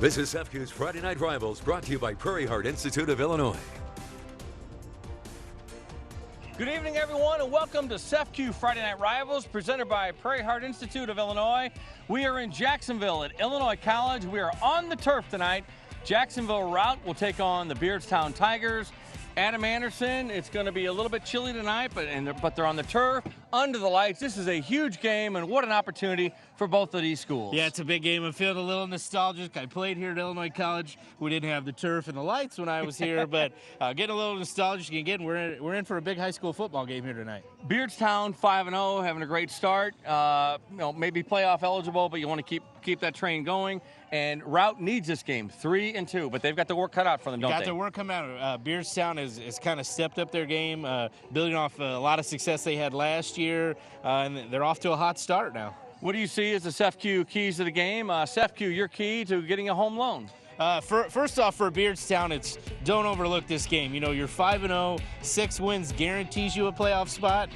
This is FQ's Friday Night Rivals, brought to you by Prairie Heart Institute of Illinois. Good evening, everyone, and welcome to SEFQ Friday Night Rivals, presented by Prairie Heart Institute of Illinois. We are in Jacksonville at Illinois College. We are on the turf tonight. Jacksonville Routt will take on the Beardstown Tigers. Adam Anderson, it's going to be a little bit chilly tonight, but they're on the turf, under the lights. This is a huge game, and what an opportunity for both of these schools. Yeah, it's a big game. I'm feeling a little nostalgic. I played here at Illinois College. We didn't have the turf and the lights when I was here, but getting a little nostalgic again. We're in for a big high school football game here tonight. Beardstown 5-0, having a great start. Maybe playoff eligible, but you want to keep that train going. And Routt needs this game, 3-2, but they've got the work cut out for them, don't they? Got their work cut out. Beardstown has kind of stepped up their game, building off a lot of success they had last year, and they're off to a hot start now. What do you see as the SEFQ keys to the game? SEFQ, your key to getting a home loan. First off, for Beardstown, it's don't overlook this game. You know, you're 5-0, 6 wins guarantees you a playoff spot.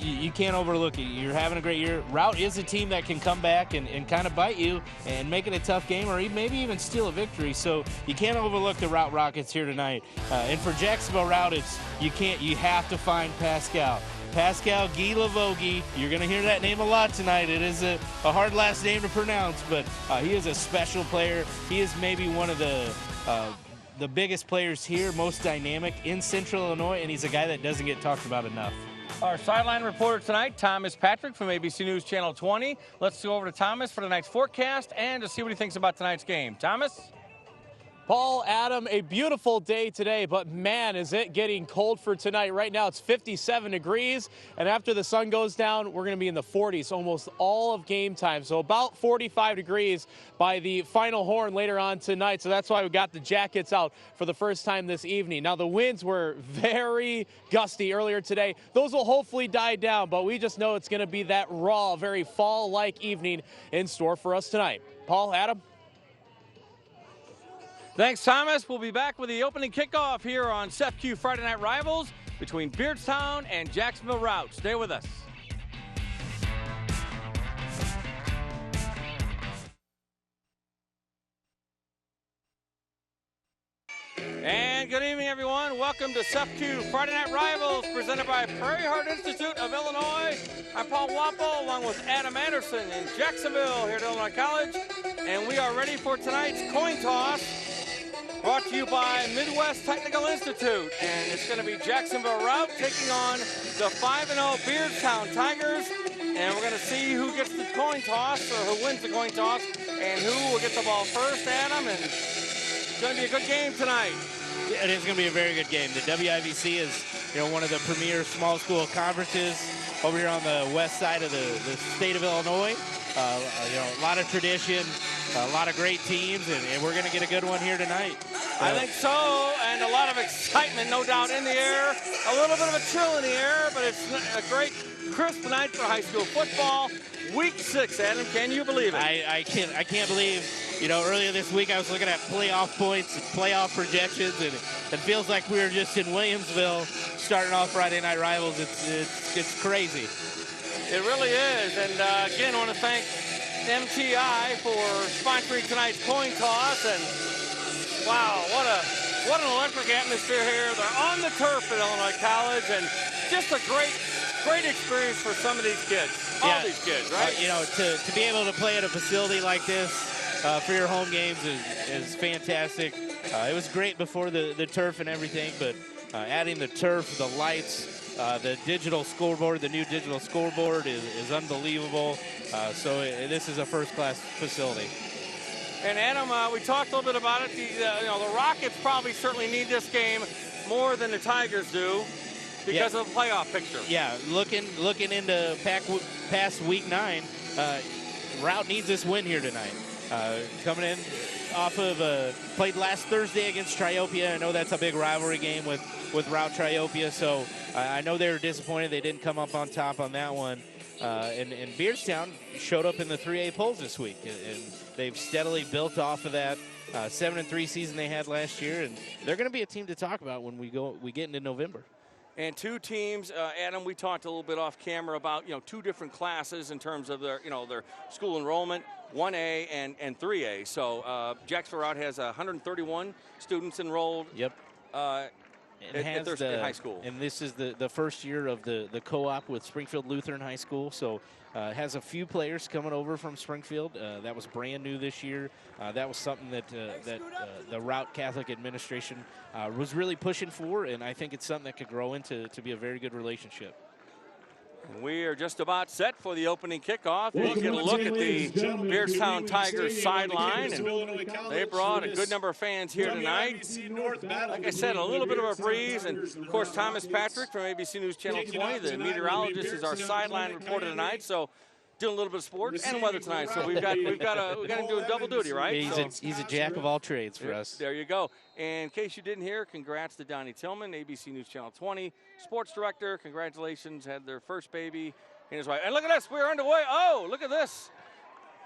You can't overlook it. You're having a great year. Routt is a team that can come back and kind of bite you and make it a tough game, or maybe even steal a victory. So you can't overlook the Routt Rockets here tonight. And for Jacksonville Routt, you have to find Pascal Guy Lavogie. You're going to hear that name a lot tonight. It is a hard last name to pronounce, but he is a special player. He is maybe one of the biggest players here, most dynamic in Central Illinois, and he's a guy that doesn't get talked about enough. Our sideline reporter tonight, Thomas Patrick from ABC News Channel 20. Let's go over to Thomas for tonight's forecast and to see what he thinks about tonight's game. Thomas? Paul, Adam, a beautiful day today, but man, is it getting cold for tonight. Right now it's 57 degrees, and after the sun goes down, we're going to be in the 40s almost all of game time. So about 45 degrees by the final horn later on tonight. So that's why we got the jackets out for the first time this evening. Now, the winds were very gusty earlier today. Those will hopefully die down, but we just know it's going to be that raw, very fall-like evening in store for us tonight. Paul, Adam? Thanks, Thomas. We'll be back with the opening kickoff here on SEFQ Friday Night Rivals between Beardstown and Jacksonville Routt. Stay with us. And good evening, everyone. Welcome to SEFQ Friday Night Rivals, presented by Prairie Heart Institute of Illinois. I'm Paul Wapple, along with Adam Anderson in Jacksonville here at Illinois College. And we are ready for tonight's coin toss, brought to you by Midwest Technical Institute. And it's going to be Jacksonville Routt taking on the 5-0 Beardstown Tigers. And we're going to see who gets the coin toss, or who wins the coin toss, and who will get the ball first, Adam. And it's going to be a good game tonight. It is going to be a very good game. The WIVC is, one of the premier small school conferences over here on the west side of the state of Illinois. A lot of tradition, a lot of great teams, and we're going to get a good one here tonight. I think so, and a lot of excitement, no doubt, in the air. A little bit of a chill in the air, but it's a great, crisp night for high school football. Week 6, Adam, can you believe it? I can't believe, earlier this week I was looking at playoff points and playoff projections, and it feels like we were just in Williamsville starting off Friday Night Rivals. It's crazy. It really is, and again, I want to thank MTI for sponsoring tonight's coin toss, and wow, what an electric atmosphere here. They're on the turf at Illinois College, and just a great experience for some of these kids, all these kids, right? To be able to play at a facility like this for your home games is fantastic. It was great before the turf and everything, but adding the turf, the lights, the digital scoreboard, the new digital scoreboard is unbelievable. So this is a first-class facility. And Adam, we talked a little bit about it. The Rockets probably certainly need this game more than the Tigers do because of the playoff picture. Yeah, looking into past week 9, Routt needs this win here tonight. Coming in off of played last Thursday against Triopia. I know that's a big rivalry game with Routt Triopia, so I know they were disappointed they didn't come up on top on that one. And Beardstown showed up in the 3A polls this week, and they've steadily built off of that 7-3 season they had last year, and they're going to be a team to talk about when we get into November. And two teams, Adam, we talked a little bit off camera about, two different classes in terms of their school enrollment. 1A and 3A. So Jacksonville Routt has 131 students enrolled. Yep. At their high school. And this is the first year of the co-op with Springfield Lutheran High School. So it has a few players coming over from Springfield. That was brand new this year. That was something that the Routt Catholic administration was really pushing for, and I think it's something that could grow into to be a very good relationship. We are just about set for the opening kickoff. We'll get a look at the Beardstown Tigers sideline, and they brought a good number of fans here tonight. Like I said, a little bit of a breeze, and of course Thomas Patrick from ABC News Channel 20, the meteorologist, is our sideline reporter tonight. So doing a little bit of sports and weather tonight. So we've got him doing double duty, right? He's a jack of all trades for us. There you go. And in case you didn't hear, congrats to Donnie Tillman, ABC News Channel 20, sports director. Congratulations, had their first baby and his wife. And look at this, we're underway. Oh, look at this.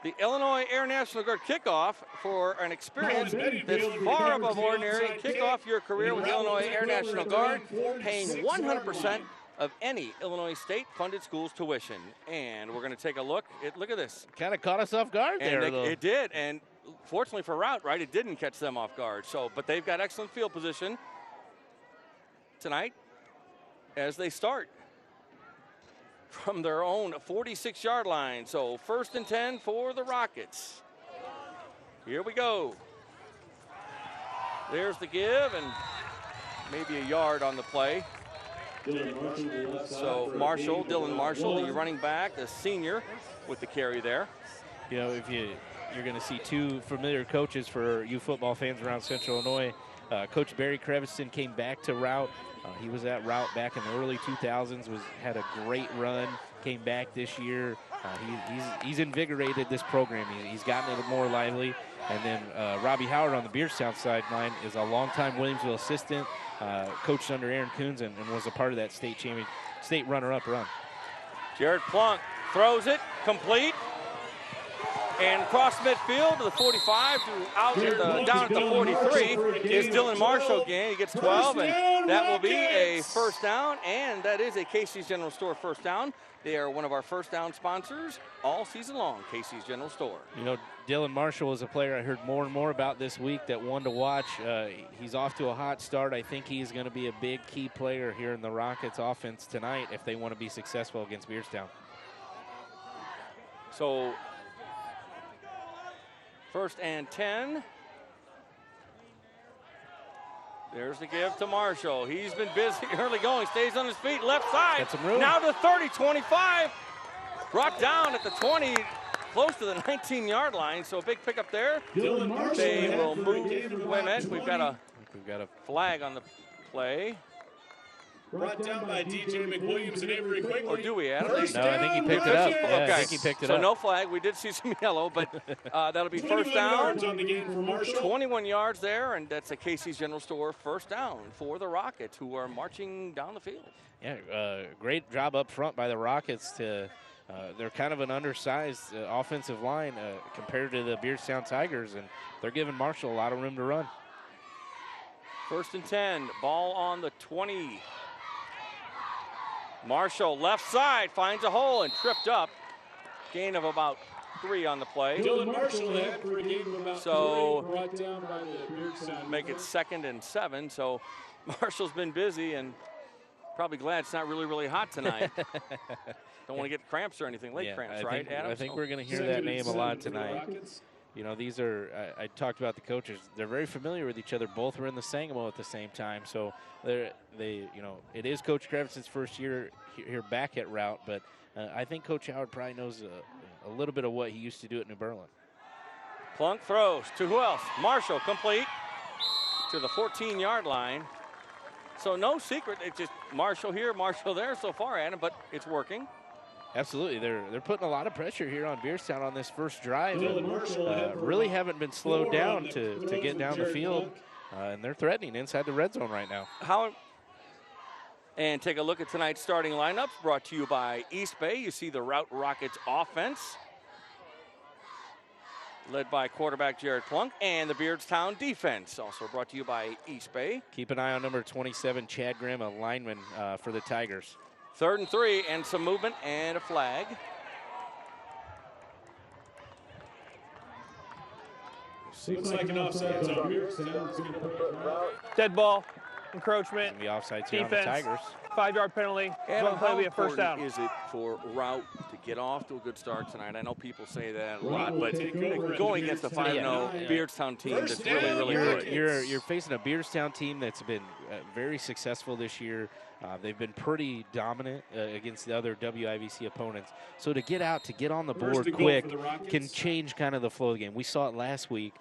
The Illinois Air National Guard kickoff for an experience that's far above ordinary. Kick off your career with the Illinois Air National Guard, paying 100% of any Illinois state-funded school's tuition. And we're going to take a look. Look at this. Kind of caught us off guard there. It did, and fortunately for Routt, right, it didn't catch them off guard. So, but they've got excellent field position tonight as they start from their own 46-yard line. So 1st and 10 for the Rockets. Here we go. There's the give, and maybe a yard on the play. So Dylan Marshall, the running back, the senior, with the carry there. You know, if you're going to see two familiar coaches for you football fans around Central Illinois. Coach Barry Creviston came back to Routt. He was at Routt back in the early 2000s. Had a great run. Came back this year. He's invigorated this program. He's gotten it more lively. And then Robbie Howard on the Beardstown sideline is a longtime Williamsville assistant. Coached under Aaron Coons and was a part of that state runner-up run. Jared Plunk throws it complete. And across midfield to the 45 down at the 43 is Dylan Marshall again. He gets 12, and that will be a first down, and that is a Casey's General Store first down. They are one of our first down sponsors all season long, Casey's General Store. You know, Dylan Marshall is a player I heard more and more about this week that one to watch. He's off to a hot start. I think he's going to be a big key player here in the Rockets offense tonight if they want to be successful against Beardstown. So 1st and 10. There's the give to Marshall. He's been busy early going. Stays on his feet, left side. Got some room. Now to 30, 25. Brought down at the 20, close to the 19-yard line. So a big pickup there. They will move. Wait a minute. We've got a flag on the play. Brought down by DJ McWilliams and Avery Quigley. Or do we, Adam? No, I think he picked it up. Yeah, okay. I think he picked it up. So no flag. We did see some yellow, but that'll be first down. On the game for Marshall. 21 yards there, and that's a Casey's General Store first down for the Rockets, who are marching down the field. Yeah, great job up front by the Rockets. They're kind of an undersized offensive line compared to the Beardstown Tigers, and they're giving Marshall a lot of room to run. 1st and 10, ball on the 20. Marshall, left side, finds a hole and tripped up. Gain of about 3 on the play. Dylan Marshall had for a gain of about 3, brought down by the Beardstown. Make it 2nd and 7. So Marshall's been busy and probably glad it's not really, really hot tonight. Don't want to get cramps or anything, late cramps, right, Adam? I think we're going to hear that name a lot tonight. You know, these are, I talked about the coaches. They're very familiar with each other. Both were in the Sangamo at the same time. So it is Coach Creviston's first year here back at Routt, but I think Coach Howard probably knows a little bit of what he used to do at New Berlin. Plunk throws to who else? Marshall, complete to the 14-yard line. So no secret, it's just Marshall here, Marshall there so far, Adam, but it's working. Absolutely, they're putting a lot of pressure here on Beardstown on this first drive. Really haven't been slowed down to get down the field, and they're threatening inside the red zone right now. And take a look at tonight's starting lineups, brought to you by East Bay. You see the Routt Rockets offense, led by quarterback Jared Plunk, and the Beardstown defense, also brought to you by East Bay. Keep an eye on number 27, Chad Graham, a lineman for the Tigers. 3rd and 3, and some movement and a flag. Looks like an offside zone. Beardstown is going to put Routt. Dead ball, encroachment, The offsides here on the defense, Tigers. 5-yard penalty. Adam, Play how will be a first down. important is it for Routt to get off to a good start tonight? I know people say that a lot, but Take over going at against a Beardstown. 5-0 Beardstown team that's First really, down. really You're good. you're facing a Beardstown team that's been very successful this year. They've been pretty dominant against the other WIVC opponents. So to get out, to get on the First board and goal quick for the Rockets. can change kind of the flow of the game. We saw it last week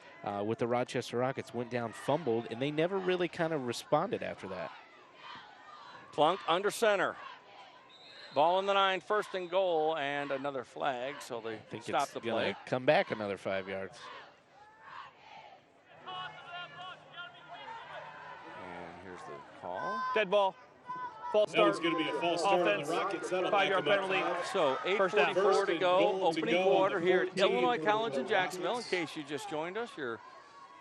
with the Rochester Rockets. Went down, fumbled, and they never really kind of responded after that. Plunk under center. Ball in the 9, first and goal, and another flag, so they I think stop it's the going play. to come back another 5 yards. And here's the call. Dead ball. False That was start. going to be a false start on Offense. the Rockets. That'll 5-yard make them penalty. up 5. So First down. 8:44 First to and go, goal to opening go on quarter the here at 14 Illinois for College the in Jacksonville. In Rockets. case you just joined us, you're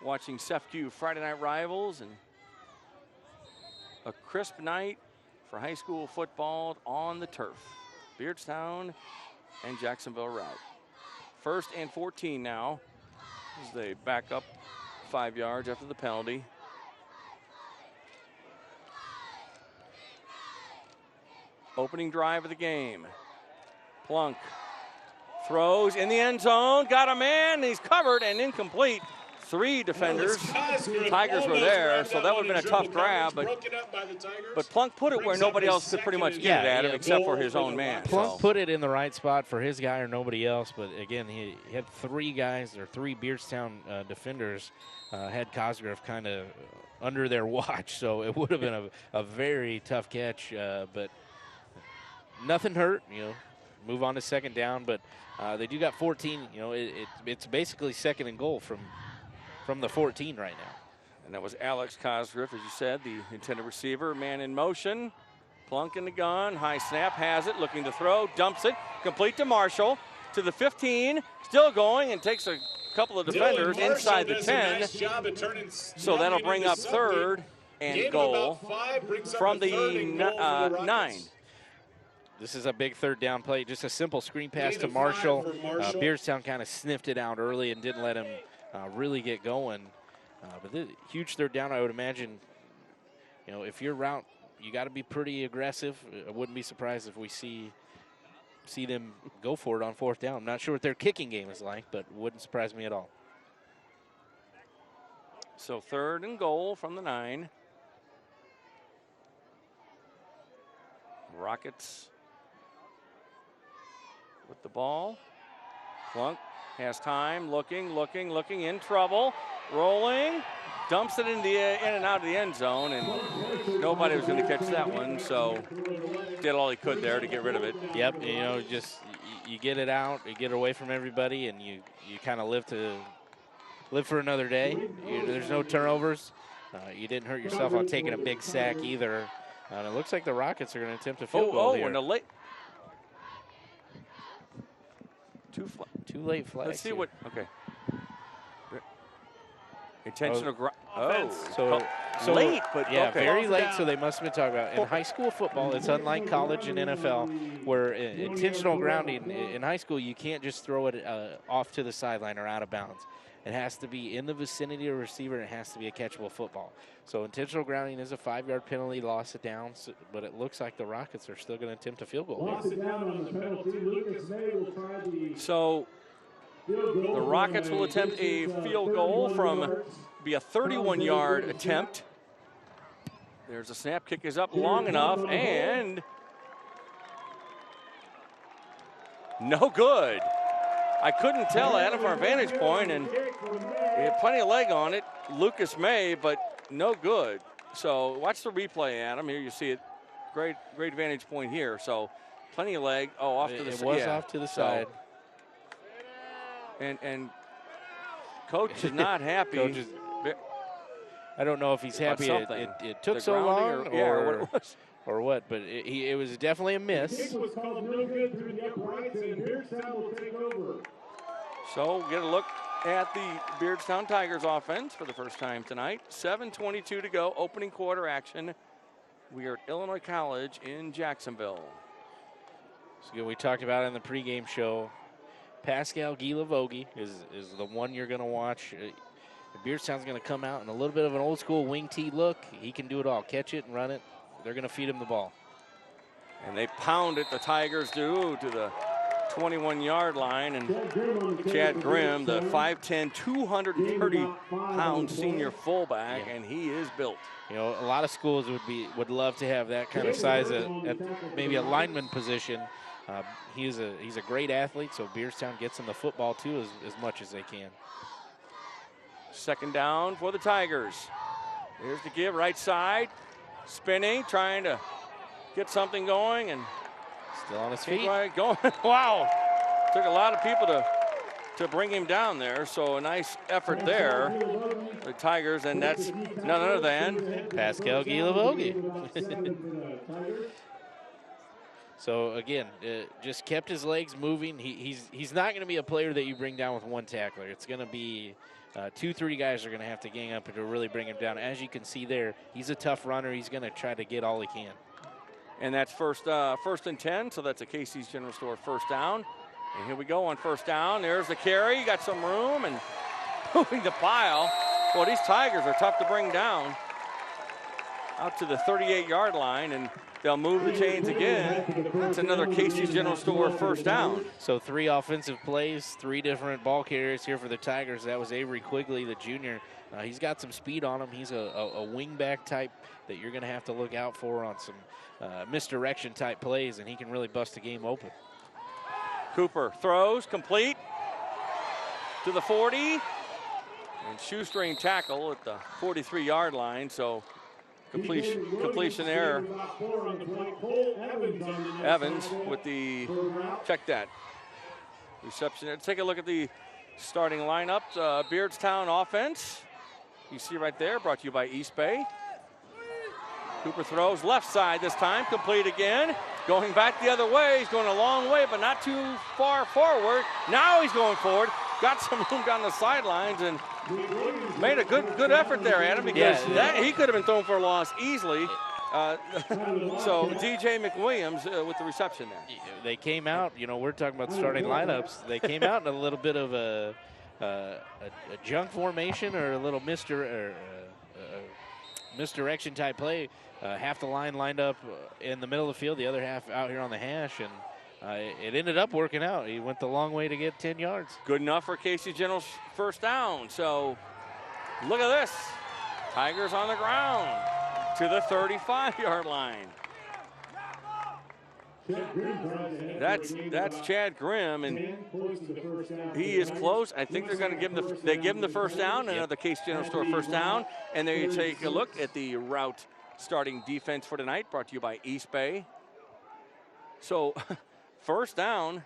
watching SEFCU Friday Night Rivals, and a crisp night for high school football on the turf. Beardstown and Jacksonville Routt. First and 14 now as they back up 5 yards after the penalty. Opening drive of the game. Plunk throws in the end zone, got a man, he's covered and incomplete. 3 defenders. Tigers were there, so that would have been a tough grab, but Plunk put it where nobody else could pretty much get it at him except for his own man. Plunk put it in the right spot for his guy or nobody else, but again, he had 3 guys or 3 Beardstown defenders had Cosgrove kind of under their watch, so it would have been a very tough catch, but nothing hurt, move on to second down, but they do got 14, it's basically second and goal from the 14 right now. And that was Alex Cosgriff, as you said, the intended receiver. Man in motion. Plunk in the gun. High snap, has it, looking to throw, dumps it, complete to Marshall, to the 15, still going, and takes a couple of defenders inside the 10. So that'll bring up third and goal from the 9. This is a big third down play, just a simple screen pass to Marshall. Beardstown kind of sniffed it out early and didn't let him really get going. But this huge third down, I would imagine, if you're Routt, you got to be pretty aggressive. I wouldn't be surprised if we see them go for it on fourth down. I'm not sure what their kicking game is like, but wouldn't surprise me at all. So third and goal from the 9. Rockets with the ball. Plunk has time, looking, in trouble, rolling, dumps it in and out of the end zone, and nobody was going to catch that one, so did all he could there to get rid of it. Yep, just you get it out, you get away from everybody, and you kind of live for another day. There's no turnovers. You didn't hurt yourself on taking a big sack either. And it looks like the Rockets are going to attempt a field goal here. And a late. Two late flags. Let's see here. what. Okay. Intentional. So late, but yeah, okay. very late. So they must have been talking about in high school football. It's unlike college and NFL, where intentional grounding in high school you can't just throw it off to the sideline or out of bounds. It has to be in the vicinity of a receiver, and it has to be a catchable football. So intentional grounding is a 5-yard penalty, lost it down, but it looks like the Rockets are still going to attempt a field goal. Lost it down on the penalty. Lucas May will try So the Rockets will attempt a field goal from be a 31-yard attempt. There's a snap, kick is up long enough, and no good. I couldn't tell, Adam, from our vantage point, and he had plenty of leg on it. Lucas May, but no good. So watch the replay, Adam. Here you see it. Great vantage point here. So plenty of leg. Oh, off to the side. It was off to the side. And coach is not happy. I don't know if he's happy it took so long or what, but it was definitely a miss. was called no good through the uprights, and Beardstown will take over. So get a look at the Beardstown Tigers offense for the first time tonight. 7:22 to go, opening quarter action. We are at Illinois College in Jacksonville. So we talked about it in the pregame show. Pascal Guilavogi is the one you're going to watch. Beardstown's going to come out in a little bit of an old school wing tee look. He can do it all, catch it and run it. They're going to feed him the ball. And they pound it, the Tigers do, to the 21-yard line. And Chad Grimm, the 5'10", 230-pound senior fullback, and he is built. You know, a lot of schools would love to have that kind of size at maybe a lineman position. He's a great athlete, so Beardstown gets him the football too as much as they can. Second down for the Tigers. Here's the give, right side, spinning, trying to get something going, and still on his feet. Going. Wow, took a lot of people to bring him down there, so a nice effort there, the Tigers, and that's none other than Pascal Guilavogi. So again, just kept his legs moving. He's not going to be a player that you bring down with one tackler. It's going to be 2-3 guys are going to have to gang up to really bring him down. As you can see there, he's a tough runner. He's going to try to get all he can. And that's first and 10, so that's a Casey's General Store first down. And here we go on first down. There's the carry. You got some room and moving the pile. Well, these Tigers are tough to bring down. Out to the 38-yard line, and they'll move the chains again. That's another Casey's General Store first down. So 3 offensive plays, 3 different ball carriers here for the Tigers. That was Avery Quigley, the junior. He's got some speed on him. He's a wing-back type that you're going to have to look out for on some misdirection type plays, and he can really bust the game open. Cooper throws, complete to the 40, and shoestring tackle at the 43-yard line. So completion error. Evans with the, check that, reception. Let's take a look at the starting lineup. Beardstown offense, you see right there, brought to you by East Bay. Cooper throws left side this time, complete again. Going back the other way, he's going a long way, but not too far forward. Now he's going forward, got some room down the sidelines, and made a good effort there, Adam, because he could have been thrown for a loss easily. So DJ McWilliams with the reception there. They came out, you know, we're talking about starting lineups. They came out in a little bit of a junk formation or a little misdirection type play. Half the line lined up in the middle of the field, the other half out here on the hash, and it ended up working out. He went the long way to get 10 yards. Good enough for Casey General's first down. So look at this. Tigers on the ground to the 35-yard line. That's Chad Grimm, and he is close. I think they're going to give him the first down, another Case General Store first down, and there you take a look at the Routt starting defense for tonight, brought to you by East Bay. So first down,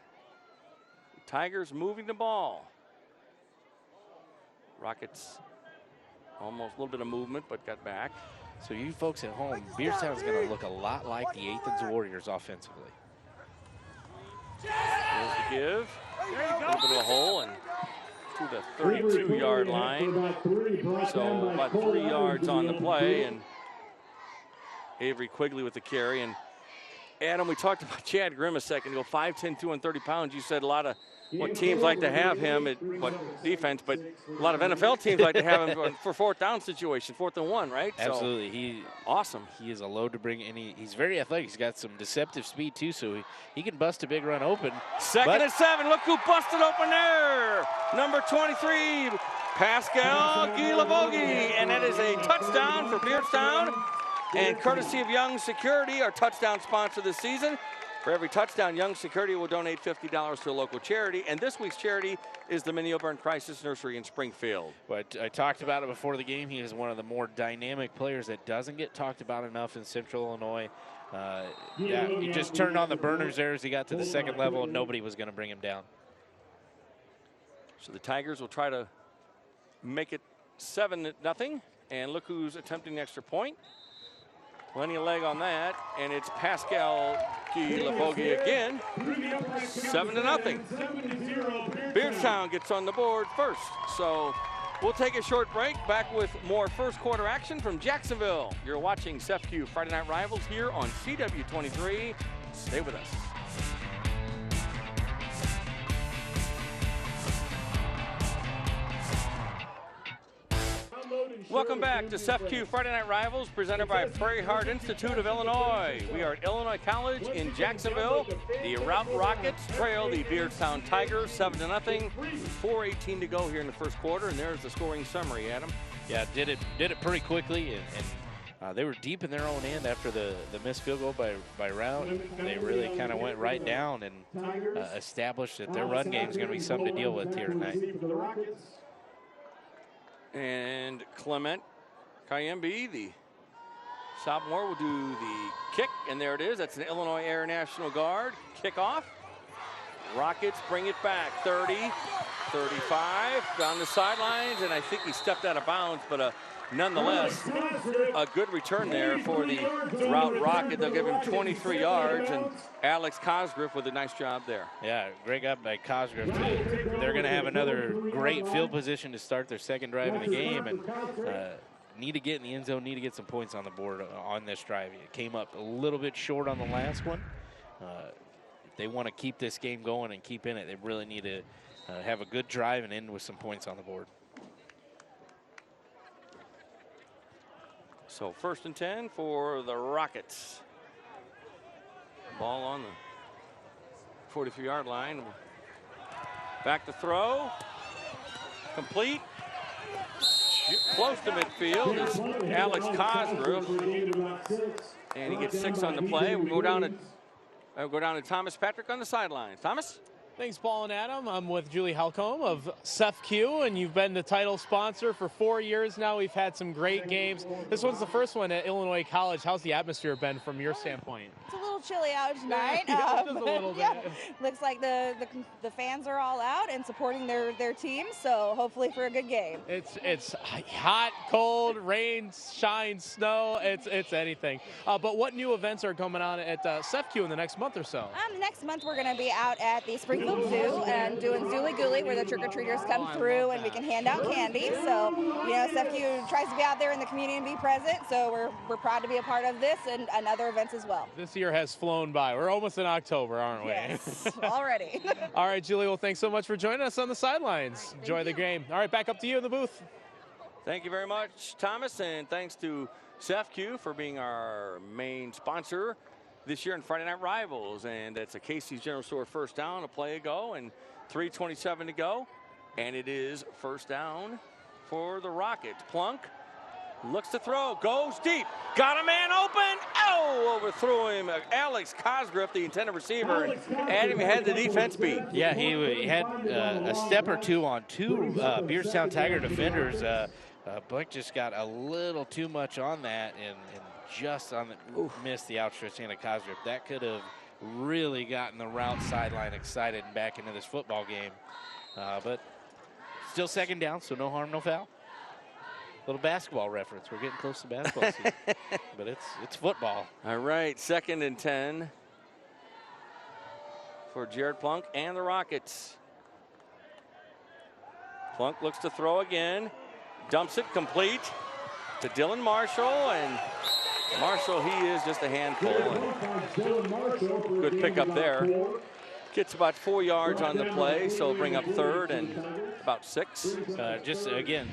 Tigers moving the ball. Rockets almost a little bit of movement, but got back. So you folks at home, Beardstown's going to look a lot like the Athens Warriors offensively. There's the give. A little bit of a hole and to the 32-yard line. So about 3 yards on the play, and Avery Quigley with the carry. And Adam, we talked about Chad Grimm a second ago, 5'10", 230 pounds. You said a lot of what teams like to have him at defense, but a lot of NFL teams like to have him for fourth down situation, 4th and 1, right? Absolutely. Awesome. He is a load to bring in. He's very athletic. He's got some deceptive speed too, so he can bust a big run open. Second and 7. Look who busted open there. Number 23, Pascal Guilavogi, and that is a touchdown for Beardstown. And courtesy of Young Security, our touchdown sponsor this season. For every touchdown, Young Security will donate $50 to a local charity. And this week's charity is the Minnie O'Byrne Crisis Nursery in Springfield. But I talked about it before the game. He is one of the more dynamic players that doesn't get talked about enough in Central Illinois. He just turned on the burners there as he got to the second level, and nobody was going to bring him down. So the Tigers will try to make it 7-0. And look who's attempting the extra point. Plenty of leg on that, and it's Pascal Guilavogi again. 7-0. Beardstown gets on the board first. So we'll take a short break. Back with more first quarter action from Jacksonville. You're watching SEFCU Friday Night Rivals here on CW23. Stay with us. Welcome back to SEFCU Friday Night Rivals, presented by Prairie Heart Institute of Illinois. We are at Illinois College in Jacksonville. The Routt Rockets trail the Beardstown Tigers 7-0. 4:18 to go here in the first quarter, and there's the scoring summary, Adam. Yeah, did it pretty quickly, and they were deep in their own end after the missed field goal by Routt. They really kind of went right down and established that their run game is going to be something to deal with here tonight. And Clement Kayembe, the sophomore, will do the kick, and there it is. That's an Illinois Air National Guard kickoff. Rockets bring it back, 30, 35, down the sidelines, and I think he stepped out of bounds, but nonetheless, a good return there for the Routt Rocket. They'll give him 23 yards, and Alex Cosgriff with a nice job there. Yeah, great job by Cosgriff. They're going to have another great field position to start their second drive in the game, and need to get in the end zone, need to get some points on the board on this drive. It came up a little bit short on the last one. If they want to keep this game going and keep in it, they really need to have a good drive and end with some points on the board. So 1st and 10 for the Rockets. Ball on the 43-yard line. Back to throw. Complete. Close to midfield is Alex Cosgrove. And he gets 6 on the play. We'll go down to Thomas Patrick on the sidelines. Thomas? Thanks, Paul and Adam. I'm with Julie Halcombe of SEFCU, and you've been the title sponsor for 4 years now. We've had some great games. This one's the first one at Illinois College. How's the atmosphere been from your standpoint? It's a little chilly out tonight. Just a little bit. Yeah, looks like the fans are all out and supporting their team, so hopefully for a good game. It's hot, cold, rain, shine, snow. It's anything. But what new events are coming on at SEFCU in the next month or so? Next month we're going to be out at the Springfield Zoo and doing Zooly Gooly, where the trick-or-treaters come through and we can hand out candy. So, SEFCU tries to be out there in the community and be present, so we're proud to be a part of this and other events as well. This year has flown by. We're almost in October, aren't we? Yes, already. All right, Julie, well, thanks so much for joining us on the sidelines. Enjoy the game. All right, back up to you in the booth. Thank you very much, Thomas, and thanks to SEFCU for being our main sponsor this year in Friday Night Rivals. And it's a Casey's General Store first down, a play ago, and 3:27 to go. And it is first down for the Rockets. Plunk looks to throw, goes deep, got a man open, overthrew him. Alex Cosgriff, the intended receiver, and Adam had the defense beat. Yeah, he had a step or two on two Beardstown Tiger defenders. Blake just got a little too much on that and just missed the outstretched hand of Cosgriff. That could have really gotten the Routt sideline excited and back into this football game. But still second down, so no harm, no foul. Little basketball reference. We're getting close to basketball season, but it's football. All right, 2nd and 10 for Jared Plunk and the Rockets. Plunk looks to throw again, dumps it complete to Dylan Marshall, and Marshall, he is just a handful. Good pickup there. Gets about 4 yards on the play, so it'll bring up 3rd and about 6. Just again,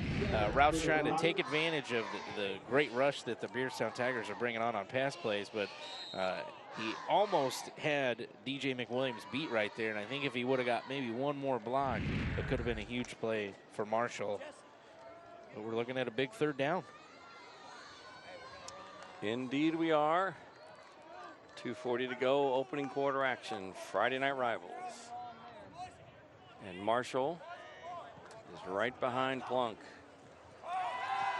Rout's trying to take advantage of the great rush that the Beardstown Tigers are bringing on pass plays, but he almost had DJ McWilliams beat right there, and I think if he would have got maybe one more block, it could have been a huge play for Marshall. But we're looking at a big 3rd down. Indeed we are. 2:40 to go, opening quarter action, Friday Night Rivals. And Marshall is right behind Plunk.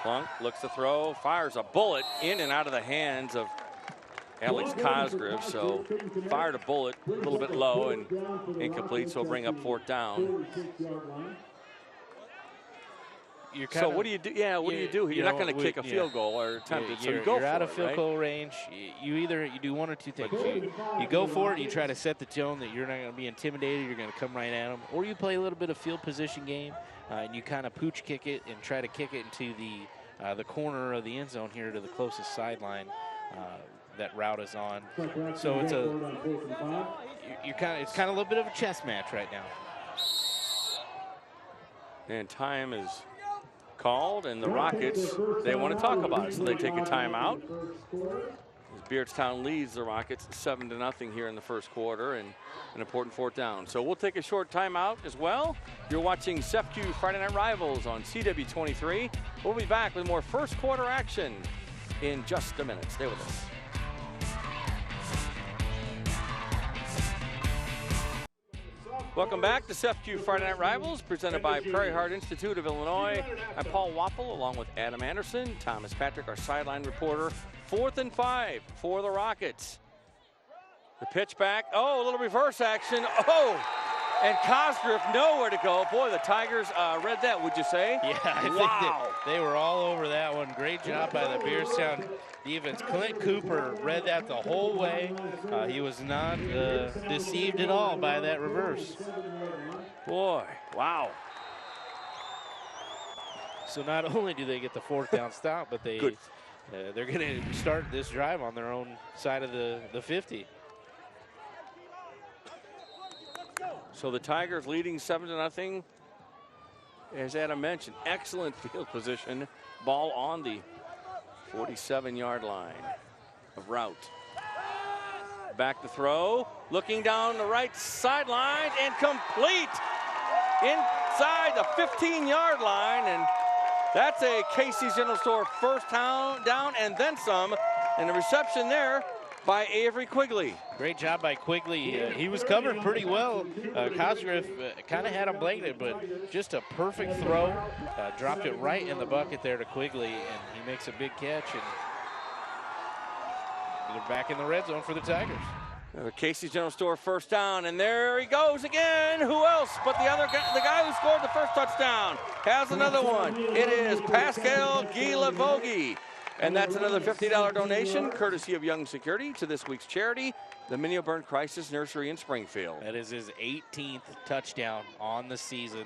Plunk looks to throw, fires a bullet in and out of the hands of Alex Cosgriff. So fired a bullet a little bit low and incomplete, so it'll bring up 4th down. So what do you do? Yeah, what do you do? You're not going to kick a field goal or attempt it, so you go for it, You're out of field goal range. You do one or two things. You go for it, you try to set the tone that you're not going to be intimidated, you're going to come right at them, or you play a little bit of field position game, and you kind of pooch kick it and try to kick it into the corner of the end zone here to the closest sideline that Routt is on. So it's kind of a little bit of a chess match right now. And time is called, and the Rockets, they want to talk about it, so they take a timeout. As Beardstown leads the Rockets 7-0 here in the first quarter, and an important 4th down. So we'll take a short timeout as well. You're watching SEFCU Friday Night Rivals on CW23. We'll be back with more first quarter action in just a minute. Stay with us. Welcome back to SEFCU Friday Night Rivals, presented by Prairie Heart Institute of Illinois. I'm Paul Wappel, along with Adam Anderson, Thomas Patrick, our sideline reporter. 4th and 5 for the Rockets. The pitch back. Oh, a little reverse action. Oh, and Cosgriff nowhere to go. Boy, the Tigers read that, would you say? Yeah, I think they were all over that one. Great job by the Beardstown defense. Clint Cooper read that the whole way. He was not deceived at all by that reverse. Boy, wow. So not only do they get the 4th down stop, but they're going to start this drive on their own side of the 50. So the Tigers leading 7-0. As Adam mentioned, excellent field position. Ball on the 47-yard line of Routt. Back to throw, looking down the right sideline and complete inside the 15-yard line. And that's a Casey's General Store first down and then some. And the reception there by Avery Quigley. Great job by Quigley. He was covered pretty well. Cosgriff kind of had him blanketed, but just a perfect throw. Dropped it right in the bucket there to Quigley, and he makes a big catch. And they're back in the red zone for the Tigers. Casey's General Store first down, and there he goes again. Who else but the guy who scored the first touchdown has another one. It is Pascal Guilavogi. And that's another $50 donation, courtesy of Young Security, to this week's charity, the Minnie O'Byrne Crisis Nursery in Springfield. That is his 18th touchdown on the season.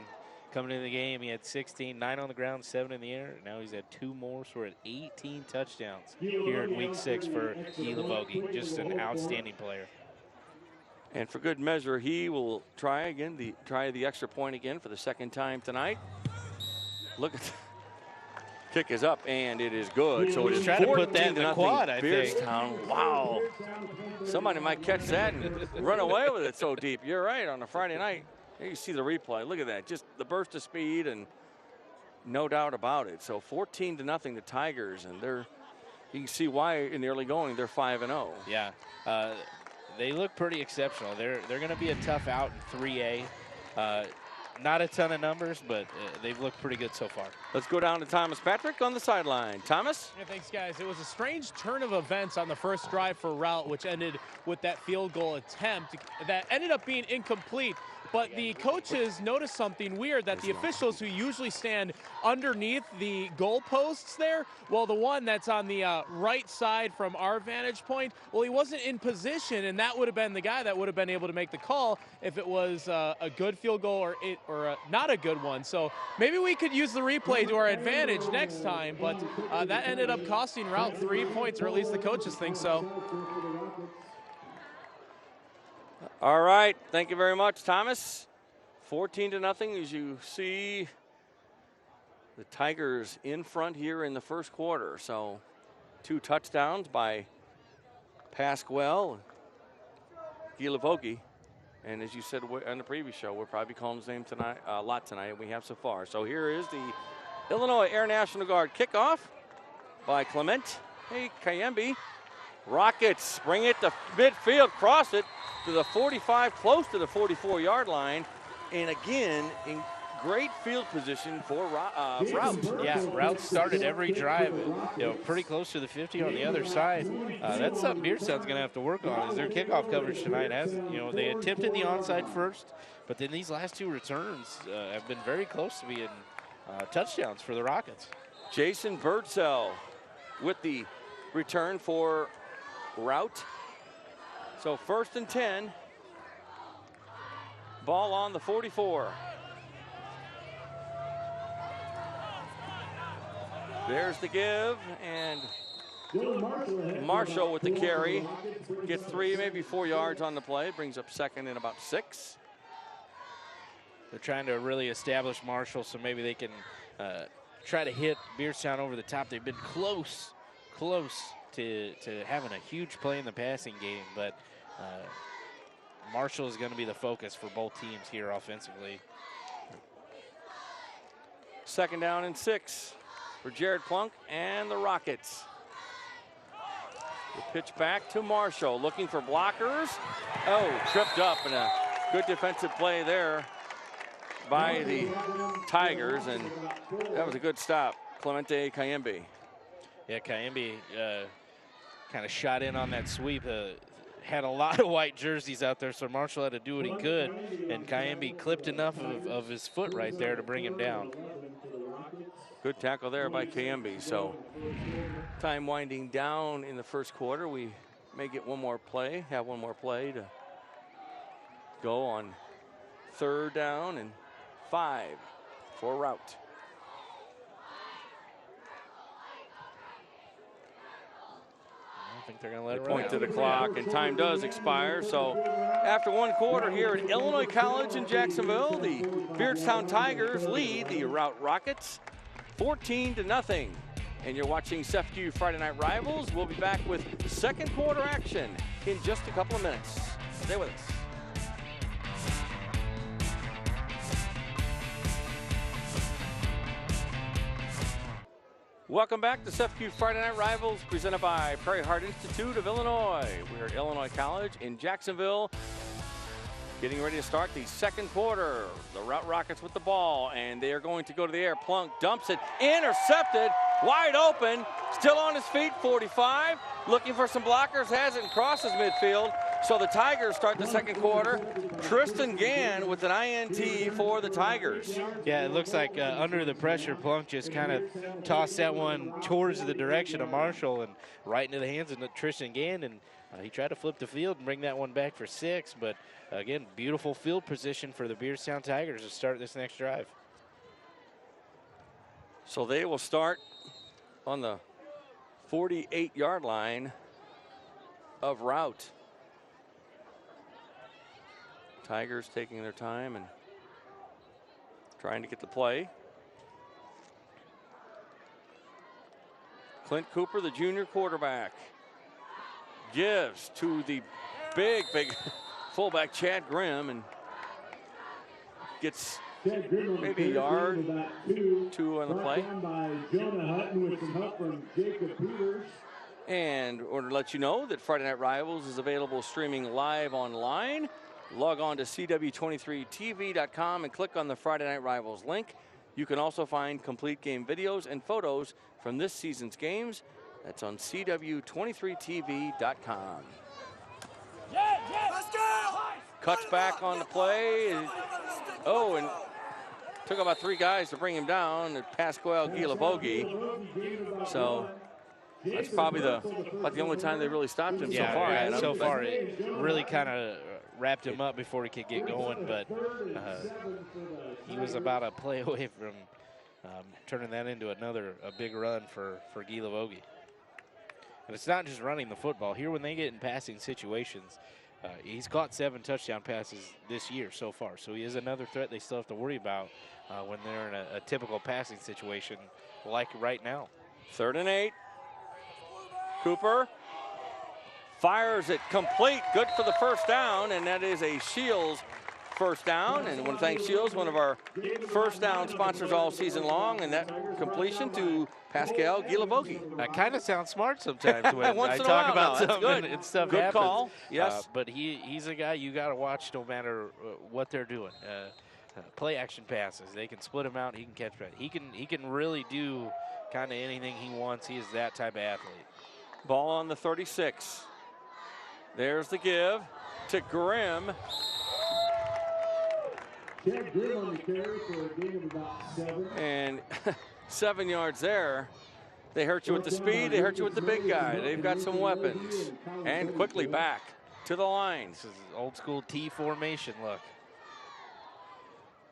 Coming into the game, he had 16, 9 on the ground, 7 in the air. Now he's had 2 more, so we're at 18 touchdowns here in week 6 for Guilavogi. Just an outstanding player. And for good measure, he will try the extra point again for the 2nd time tonight. Look at that. Kick is up, and it is good. So it is 14 to put that in the quad, I think. Beardstown. Wow. Somebody might catch that and run away with it so deep. You're right, on a Friday night. You see the replay. Look at that. Just the burst of speed, and no doubt about it. So 14-0, the Tigers, and you can see why in the early going they're 5-0. Yeah. They look pretty exceptional. They're going to be a tough out in 3A. Not a ton of numbers, but they've looked pretty good so far. Let's go down to Thomas Patrick on the sideline. Thomas? Yeah, thanks, guys. It was a strange turn of events on the first drive for Routt, which ended with that field goal attempt that ended up being incomplete. But the coaches noticed something weird, that the officials who usually stand underneath the goalposts there, well, the one that's on the right side from our vantage point, well, he wasn't in position, and that would have been the guy that would have been able to make the call if it was a good field goal or not a good one. So maybe we could use the replay to our advantage next time, but that ended up costing Routt 3 points, or at least the coaches think so. All right, thank you very much, Thomas. 14-0 as you see the Tigers in front here in the first quarter. So 2 touchdowns by Pasquale Guilavogi. And as you said on the previous show, we'll probably be calling his name tonight, a lot tonight, and we have so far. So here is the Illinois Air National Guard kickoff by Clement Kayembe. Rockets bring it to midfield, cross it to the 45, close to the 44-yard line. And again, in great field position for Routt. Yeah, Routt started every drive, pretty close to the 50 on the other side. That's something Beardstown's going to have to work on. Is their kickoff coverage tonight they attempted the onside first, but then these last 2 returns have been very close to being touchdowns for the Rockets. Jason Birdsell with the return for Routt. So 1st and 10. Ball on the 44. There's the give, and Marshall with the carry. Gets 3, maybe 4 yards on the play. Brings up 2nd and about 6. They're trying to really establish Marshall, so maybe they can try to hit Beardstown over the top. They've been close to having a huge play in the passing game, but Marshall is going to be the focus for both teams here offensively. 2nd down and 6 for Jared Plunk and the Rockets. The pitch back to Marshall, looking for blockers. Oh, tripped up, and a good defensive play there by the Tigers, and that was a good stop. Clemente Kayembe. Yeah, Kayembe kind of shot in on that sweep. Had a lot of white jerseys out there, so Marshall had to do what he could, and Kayembe clipped enough of his foot right there to bring him down. Good tackle there by Kayembe. So time winding down in the 1st quarter. We may get one more play, have one more play to go on 3rd down and 5 for Routt. I think they're going to let it Point to the clock, and time does expire. So after 1 quarter here at Illinois College in Jacksonville, the Beardstown Tigers lead the Routt Rockets 14-0. And you're watching SEFCU Friday Night Rivals. We'll be back with 2nd quarter action in just a couple of minutes. Stay with us. Welcome back to SEFCU Friday Night Rivals, presented by Prairie Heart Institute of Illinois. We're at Illinois College in Jacksonville, getting ready to start the 2nd quarter. The Routt Rockets with the ball, and they are going to go to the air. Plunk dumps it, intercepted, wide open, still on his feet, 45, looking for some blockers, hasn't, crosses midfield. So the Tigers start the 2nd quarter. Tristan Gann with an INT for the Tigers. Yeah, it looks like under the pressure, Plunk just kind of tossed that one towards the direction of Marshall and right into the hands of Tristan Gann, and he tried to flip the field and bring that one back for 6, but again, beautiful field position for the Beardstown Tigers to start this next drive. So they will start on the 48-yard line of Routt. Tigers taking their time and trying to get the play. Clint Cooper, the junior quarterback, gives to the big fullback Chad Grimm, and gets maybe a yard, 2 on the play. And in order to let you know that Friday Night Rivals is available streaming live online, log on to CW23TV.com and click on the Friday Night Rivals link. You can also find complete game videos and photos from this season's games. That's on CW23TV.com. Cuts back on the play. Oh, and took about 3 guys to bring him down. Pasquale Guilavogi. So that's probably about the only time they really stopped him so far. Yeah, so far it really kind of wrapped him up before he could get going, but he was about a play away from turning that into a big run for Guilavogi. And it's not just running the football. Here, when they get in passing situations, he's caught 7 touchdown passes this year so far. So he is another threat they still have to worry about when they're in a typical passing situation like right now. 3rd and 8. Cooper fires it complete, good for the 1st down, and that is a Shields 1st down. And I want to thank Shields, one of our 1st down sponsors all season long, and that completion to Pascal Guilavogi. That kind of sounds smart sometimes when I talk about something and stuff good happens. Call, yes. But he's a guy you got to watch no matter what they're doing. Play action passes, they can split him out, he can catch that. He can really do kind of anything he wants. He is that type of athlete. Ball on the 36. There's the give to Grimm. And 7 yards there. They hurt you with the speed, they hurt you with the big guy. They've got some weapons. And quickly back to the line. This is old school T formation look.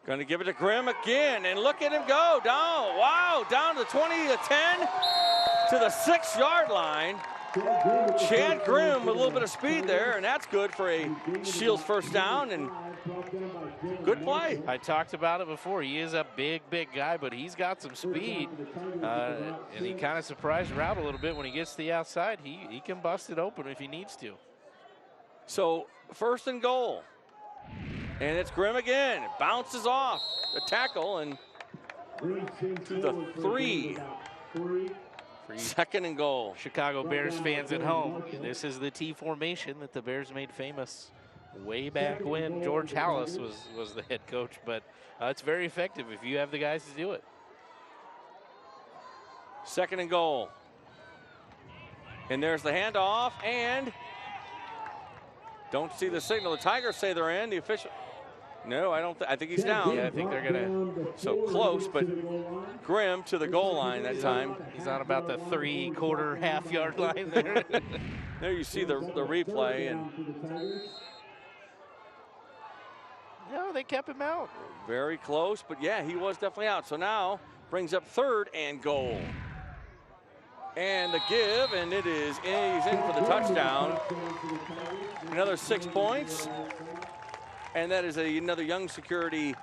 Going to give it to Grimm again, and look at him go down. Wow, down to the 20, the 10, to the 6-yard line. Chad Grimm with a little bit of speed there, and that's good for a Shields first down, and good play. I talked about it before. He is a big guy, but he's got some speed. And he kind of surprised Routt a little bit when he gets to the outside. He can bust it open if he needs to. So 1st and goal. And it's Grimm again. It bounces off the tackle and to the 3. 2nd and goal. Chicago Bears fans at home, this is the T formation that the Bears made famous way back when George Hallis was the head coach, but it's very effective if you have the guys to do it. 2nd and goal. And there's the handoff, and don't see the signal. The Tigers say they're in. The official, no, I don't. I think he's down. Yeah, I think they're gonna. So close, but Grimm to the goal line that time. He's on about the 3/4 half-yard line there. There you see the replay, and no, they kept him out. Very close, but yeah, he was definitely out. So now brings up 3rd and goal. And the give, and it is he's in for the touchdown. Another 6 points. And that is another Young Security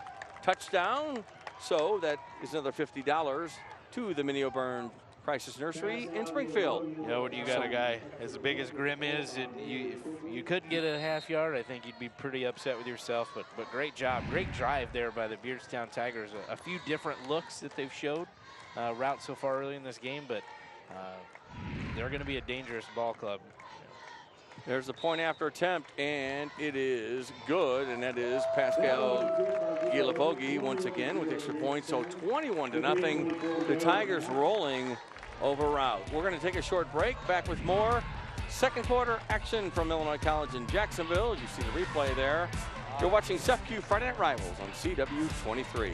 touchdown. So that is another $50 to the Minnie O'Byrne Crisis Nursery in Springfield. You know, when you got a guy as big as Grimm is, and if you couldn't get a half yard, I think you'd be pretty upset with yourself. But great job, great drive there by the Beardstown Tigers. A few different looks that they've showed Routt so far early in this game, but they're going to be a dangerous ball club. There's the point after attempt, and it is good, and that is Pascal Gilipogi once again with extra points. So 21-0. The Tigers rolling over Routt. We're going to take a short break. Back with more 2nd quarter action from Illinois College in Jacksonville. You see the replay there. You're watching SEFCU Friday Night Rivals on CW23.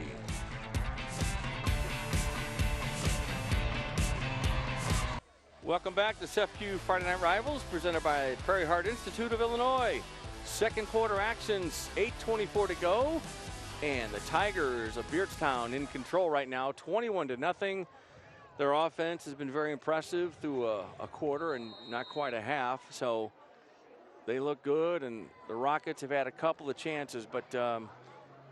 Welcome back to SEFCU Friday Night Rivals, presented by Prairie Heart Institute of Illinois. 2nd quarter actions, 8:24 to go. And the Tigers of Beardstown in control right now, 21-0. Their offense has been very impressive through a quarter and not quite a half. So they look good, and the Rockets have had a couple of chances, but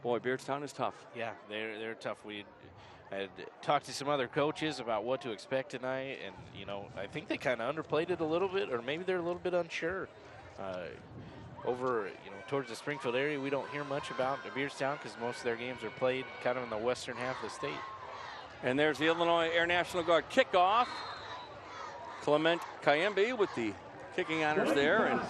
boy, Beardstown is tough. Yeah, they're tough. I had talked to some other coaches about what to expect tonight, and you know, I think they kind of underplayed it a little bit, or maybe they're a little bit unsure. Over, you know, towards the Springfield area, we don't hear much about Beardstown because most of their games are played kind of in the western half of the state. And there's the Illinois Air National Guard kickoff. Clement Kayembe with the kicking honors there, and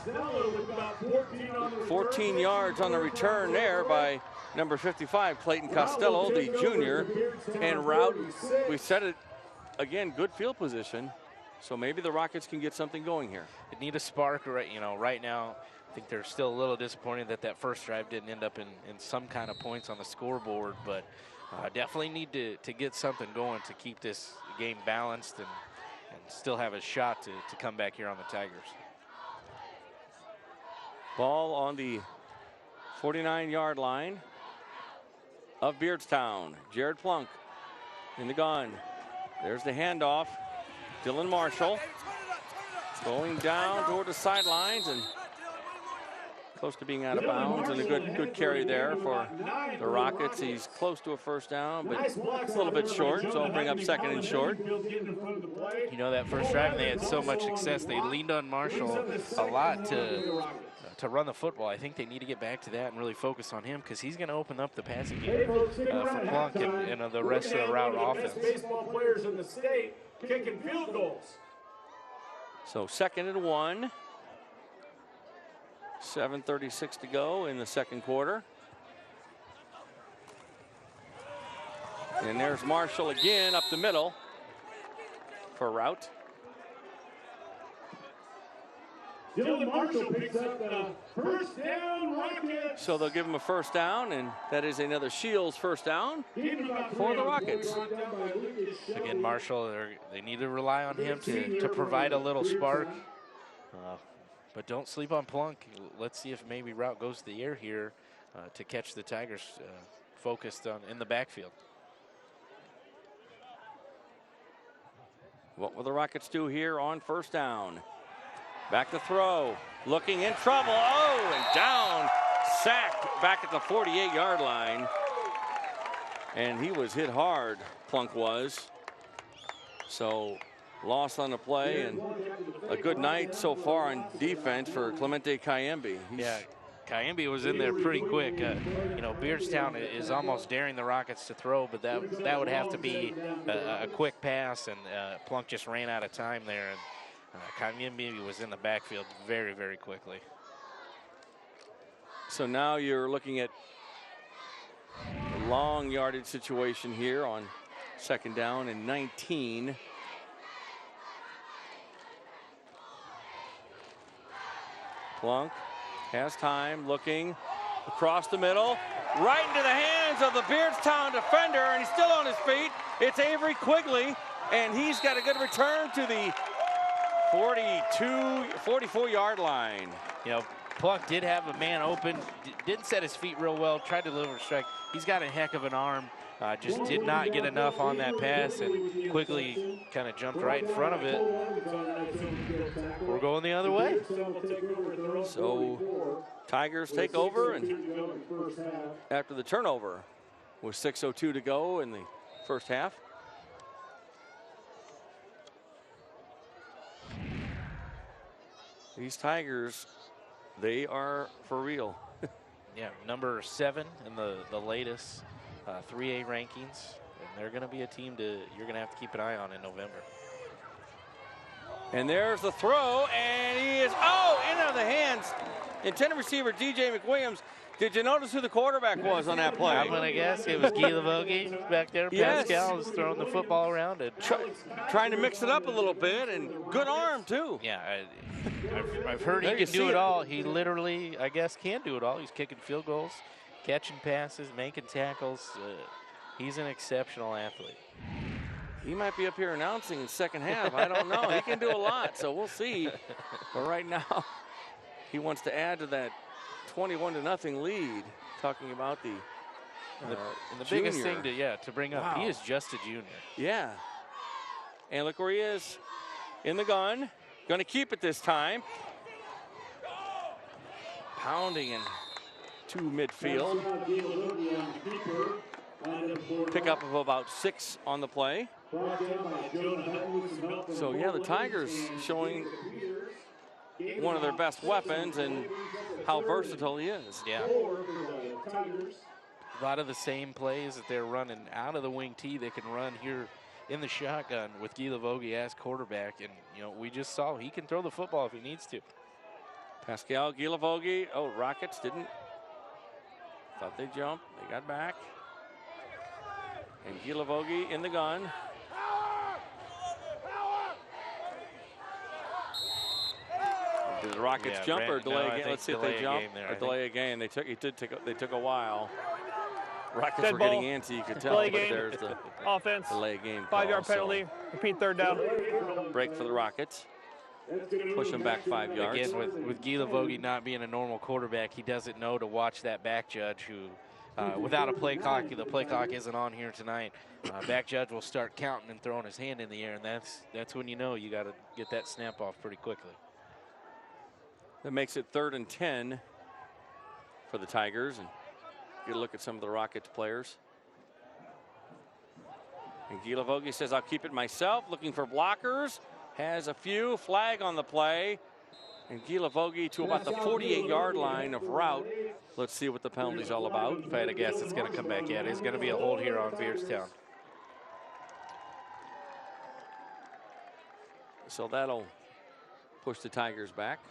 14 yards on the return there by number 55, Clayton Costello, the junior. And Routt, we said it again, good field position. So maybe the Rockets can get something going here. They need a spark, right? You know, right now, I think they're still a little disappointed that first drive didn't end up in some kind of points on the scoreboard, but definitely need to get something going to keep this game balanced and still have a shot to come back here on the Tigers. Ball on the 49-yard line of Beardstown. Jared Plunk in the gun. There's the handoff. Dylan Marshall going down toward the sidelines and close to being out of bounds, and a good carry there for the Rockets. He's close to a first down, but a little bit short, so I'll bring up 2nd and short. You know, that first drive, they had so much success. They leaned on Marshall a lot to run the football. I think they need to get back to that and really focus on him because he's going to open up the passing game for Plunk and the rest of the Routt offense. Baseball players in the state kicking field goals. So 2nd and 1. 7:36 to go in the 2nd quarter. And there's Marshall again up the middle for Routt. Dylan Marshall picks up the first down, Rockets. So they'll give him a first down, and that is another Shields first down for the Rockets. Again, Marshall, they need to rely on him to provide a little spark. But don't sleep on Plunk. Let's see if maybe Routt goes to the air here to catch the Tigers focused on in the backfield. What will the Rockets do here on first down? Back to throw. Looking in trouble. Oh, and down. Sacked back at the 48-yard line. And he was hit hard, Plunk was. So lost on the play, and a good night so far on defense for Clemente Kayembe. Yeah, Kayembe was in there pretty quick. You know, Beardstown is almost daring the Rockets to throw, but that would have to be a quick pass, and Plunk just ran out of time there. And Kayembe was in the backfield very, very quickly. So now you're looking at a long yardage situation here on 2nd down and 19. Plunk has time, looking across the middle, right into the hands of the Beardstown defender, and he's still on his feet. It's Avery Quigley, and he's got a good return to the 44-yard line. You know, Plunk did have a man open, didn't set his feet real well, tried to deliver a strike. He's got a heck of an arm, just did not get enough on that pass, and quickly kind of jumped right in front of it. We're going the other way. So Tigers take over, and after the turnover with 6:02 to go in the first half. These Tigers, they are for real. Yeah, number 7 in the latest 3A rankings, and they're going to be a team you're going to have to keep an eye on in November. And there's the throw, and he is into the hands. Intended receiver DJ McWilliams. Did you notice who the quarterback was on that play? I'm going to guess it was Guy Lavogie back there. Yes. Pascal was throwing the football around and trying to mix it up a little bit, and good arm too. Yeah, I've heard he can do it all. He literally, I guess, can do it all. He's kicking field goals, catching passes, making tackles. He's an exceptional athlete. He might be up here announcing in second half. I don't know. He can do a lot, so we'll see. But right now, he wants to add to that 21-0 lead. Talking about the biggest thing to bring up, he is just a junior. Yeah. And look where he is in the gun. Going to keep it this time. Pounding into midfield. Pickup of about 6 on the play. So yeah, the Tigers showing one of their best weapons and how versatile he is. Yeah. A lot of the same plays that they're running out of the wing tee, they can run here in the shotgun with Guy Lavogie as quarterback. And, you know, we just saw he can throw the football if he needs to. Pascal, Guy Lavogie. Oh, Rockets didn't. Thought they jumped. They got back. And Guy Lavogie in the gun. Did the Rockets jump or delay a game? Let's see if they jump or delay a game. They took a while. Rockets were getting antsy, you could tell. But there's the offense. Delay game. 5-yard penalty. Repeat 3rd down. Break for the Rockets. Push them back 5 yards. Again, with Guy Lavogie not being a normal quarterback, he doesn't know to watch that back judge who, without a play clock, the play clock isn't on here tonight. Back judge will start counting and throwing his hand in the air, and that's when you know you got to get that snap off pretty quickly. That makes it 3rd and 10 for the Tigers. And get a look at some of the Rockets players. And Guy Lavogie says, I'll keep it myself. Looking for blockers. Has a few. Flag on the play. And Guy Lavogie to about the 48-yard line of Routt. Let's see what the penalty's all about. If I had to guess, it's going to come back. Yeah, there's going to be a hold here on Beardstown. So that'll push the Tigers back.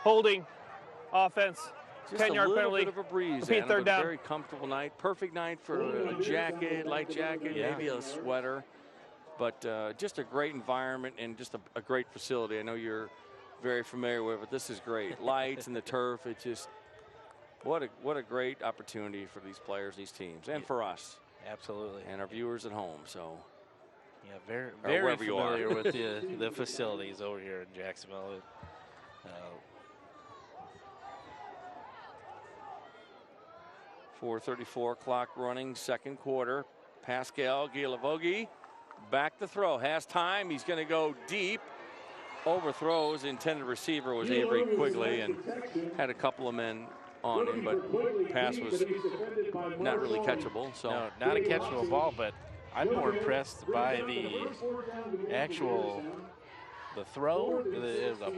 Holding. Offense. Just 10-yard penalty. Bit of a breeze. Repeat 3rd down. Very comfortable night. Perfect night for a jacket, light jacket, maybe a sweater. But just a great environment and just a great facility. I know you're very familiar with it. This is great. Lights and the turf. It's just what a great opportunity for these players, these teams, and for us. Absolutely. And our viewers at home. So. Yeah, very familiar with the facilities over here in Jacksonville. 4:34 clock running, 2nd quarter. Pascal, Guy Lavogie Back to throw, has time, he's gonna go deep. Overthrows, intended receiver was Avery Quigley and had a couple of men on him, but pass was not really catchable. So no, not a catchable ball, but I'm more impressed by the throw. It was a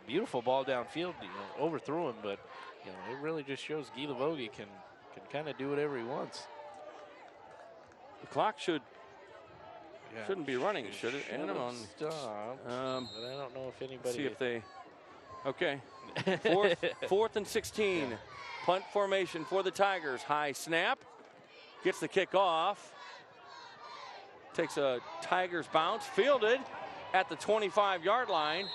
beautiful ball downfield, overthrew him, but it really just shows Guy Lavogie can kind of do whatever he wants. The clock shouldn't be running, should it? And on stop. But I don't know if anybody. See if they. Okay. Fourth and 16. Yeah. Punt formation for the Tigers. High snap. Gets the kick off. Takes a Tigers bounce. Fielded at the 25-yard line.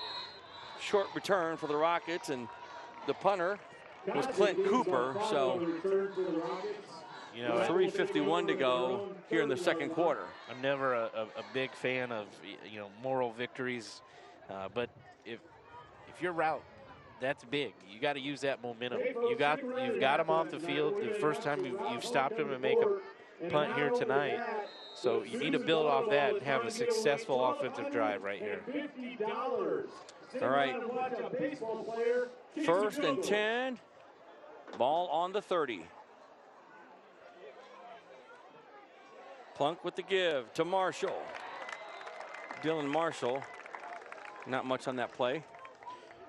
Short return for the Rockets, and the punter was Clint Cooper. So 3:51 to go here in the second quarter. I'm never a big fan of moral victories, but if you're Routt, that's big. You got to use that momentum. You've got him off the field. The first time you've stopped him and make a punt here tonight. So you need to build off that and have a successful offensive drive right here. All right. 1st and 10. Ball on the 30. Plunk with the give to Marshall. Dylan Marshall. Not much on that play.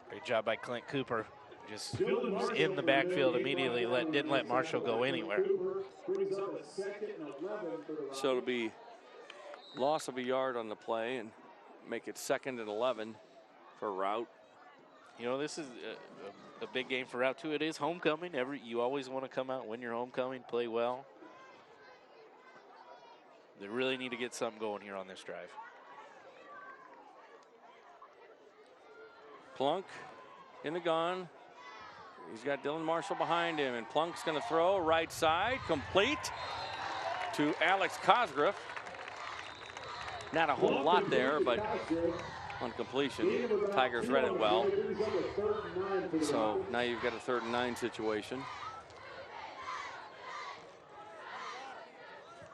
Great job by Clint Cooper. Just was in the backfield immediately. Didn't let Marshall go anywhere. So it'll be loss of a yard on the play and make it 2nd and 11 for Routt. This is a big game for Routt too. It is homecoming. You always want to come out, win your homecoming, play well. They really need to get something going here on this drive. Plunk in the gun. He's got Dylan Marshall behind him, and Plunk's going to throw right side, complete to Alex Cosgriff. Not a whole lot there, but on completion, Tigers read it well. So now you've got a 3rd and 9 situation.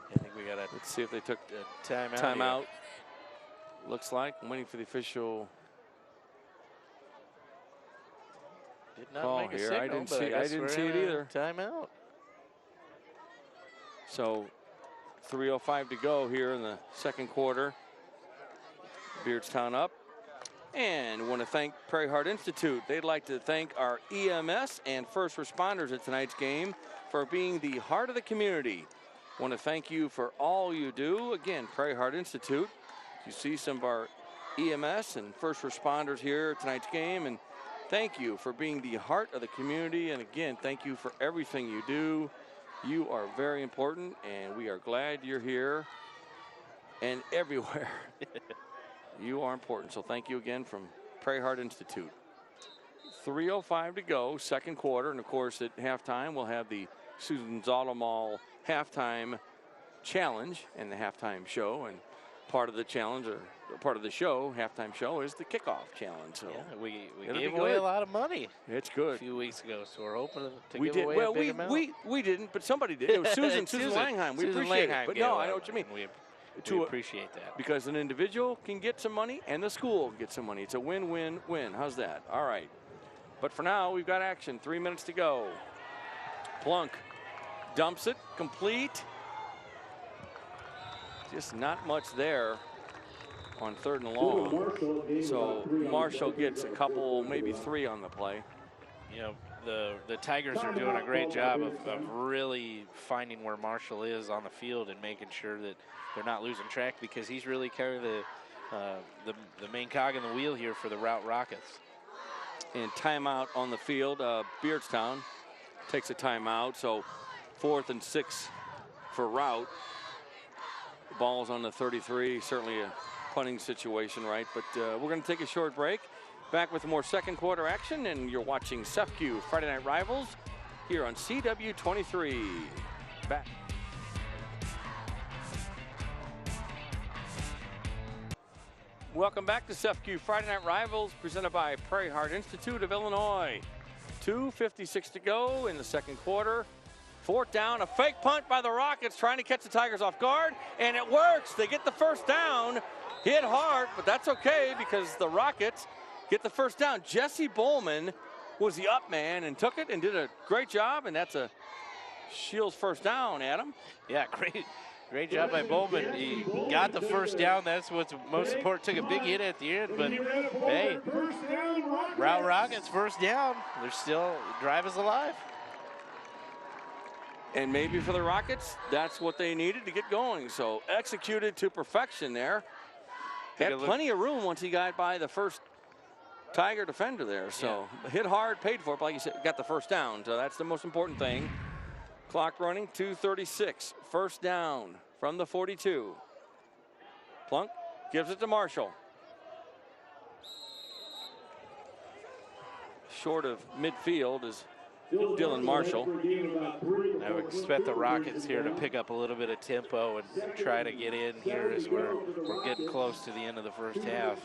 I think we got to. Let's see if they took a timeout. Timeout. Looks like I'm waiting for the official. Did not call make a here. signal, I didn't see it either. Timeout. So 3:05 to go here in the second quarter. Beardstown up. And want to thank Prairie Heart Institute. They'd like to thank our EMS and first responders at tonight's game for being the heart of the community. Want to thank you for all you do. Again, Prairie Heart Institute. You see some of our EMS and first responders here at tonight's game, and thank you for being the heart of the community. And again, thank you for everything you do. You are very important, and we are glad you're here and everywhere. You are important, so thank you again from Prairie Heart Institute. 3:05 to go, second quarter, and of course at halftime we'll have the Susan's Auto Mall halftime challenge and the halftime show, and part of the challenge or part of the show, halftime show, is the kickoff challenge. So yeah, we gave away a lot of money. It's good. A few weeks ago, so we're hoping to give away a big amount. We didn't, but somebody did. It was Susan Langham. We appreciate it. But no, I know what you mean. We appreciate that. Because an individual can get some money and the school can get some money. It's a win-win-win. How's that? All right. But for now, we've got action. 3 minutes to go. Plunk dumps it, complete. Just not much there on 3rd and long. So Marshall gets a couple, maybe 3 on the play. The Tigers are doing a great job of really finding where Marshall is on the field and making sure that they're not losing track, because he's really kind of the main cog in the wheel here for the Routt Rockets. And timeout on the field. Beardstown takes a timeout, so 4th and 6 for Routt. The ball's on the 33, certainly a punting situation, right? But we're going to take a short break. Back with more second quarter action, and you're watching SEFCU Friday Night Rivals here on CW23. Back. Welcome back to SEFCU Friday Night Rivals, presented by Prairie Heart Institute of Illinois. 2:56 to go in the second quarter. 4th down, a fake punt by the Rockets trying to catch the Tigers off guard, and it works. They get the 1st down, hit hard, but that's okay because the Rockets get the 1st down. Jesse Bowman was the up man and took it and did a great job, and that's a Shields 1st down, Adam. Yeah, great job by Bowman. He got the 1st down. That's what's most important. Took a big hit at the end, but hey, Routt Rockets 1st down. They're still, drive is alive. And maybe for the Rockets, that's what they needed to get going. So executed to perfection there. Had plenty of room once he got by the first Tiger defender there. So hit hard, paid for it, but like you said, got the 1st down. So that's the most important thing. Clock running, 2:36. 1st down from the 42. Plunk gives it to Marshall. Short of midfield is Dylan Marshall. I would expect the Rockets here to pick up a little bit of tempo and try to get in here as we're getting close to the end of the 1st half.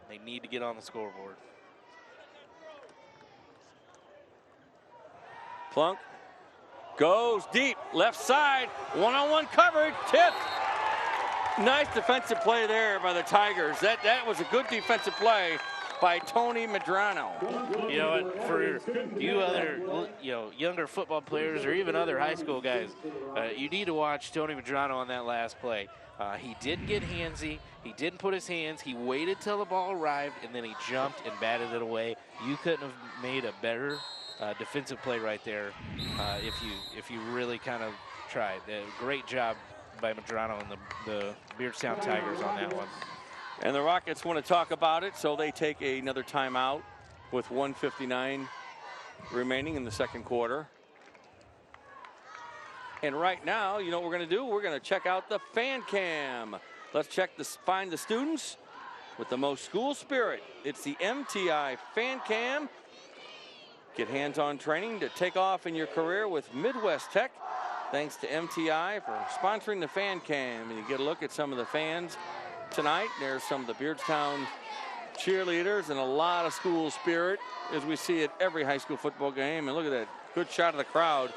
They need to get on the scoreboard. Plunk goes deep, left side, one-on-one coverage, tipped. Nice defensive play there by the Tigers. That was a good defensive play by Tony Medrano. You know what, for you other, younger football players or even other high school guys, you need to watch Tony Medrano on that last play. He didn't get handsy. He didn't put his hands. He waited till the ball arrived, and then he jumped and batted it away. You couldn't have made a better defensive play right there if you really kind of tried. Great job by Medrano and the Beardstown Tigers on that one. And the Rockets want to talk about it, so they take another timeout with 1:59 remaining in the 2nd quarter. And right now, you know what we're going to do? We're going to check out the fan cam. Let's find the students with the most school spirit. It's the MTI fan cam. Get hands-on training to take off in your career with Midwest Tech. Thanks to MTI for sponsoring the fan cam. And you get a look at some of the fans tonight. There's some of the Beardstown cheerleaders and a lot of school spirit as we see at every high school football game. And look at that good shot of the crowd.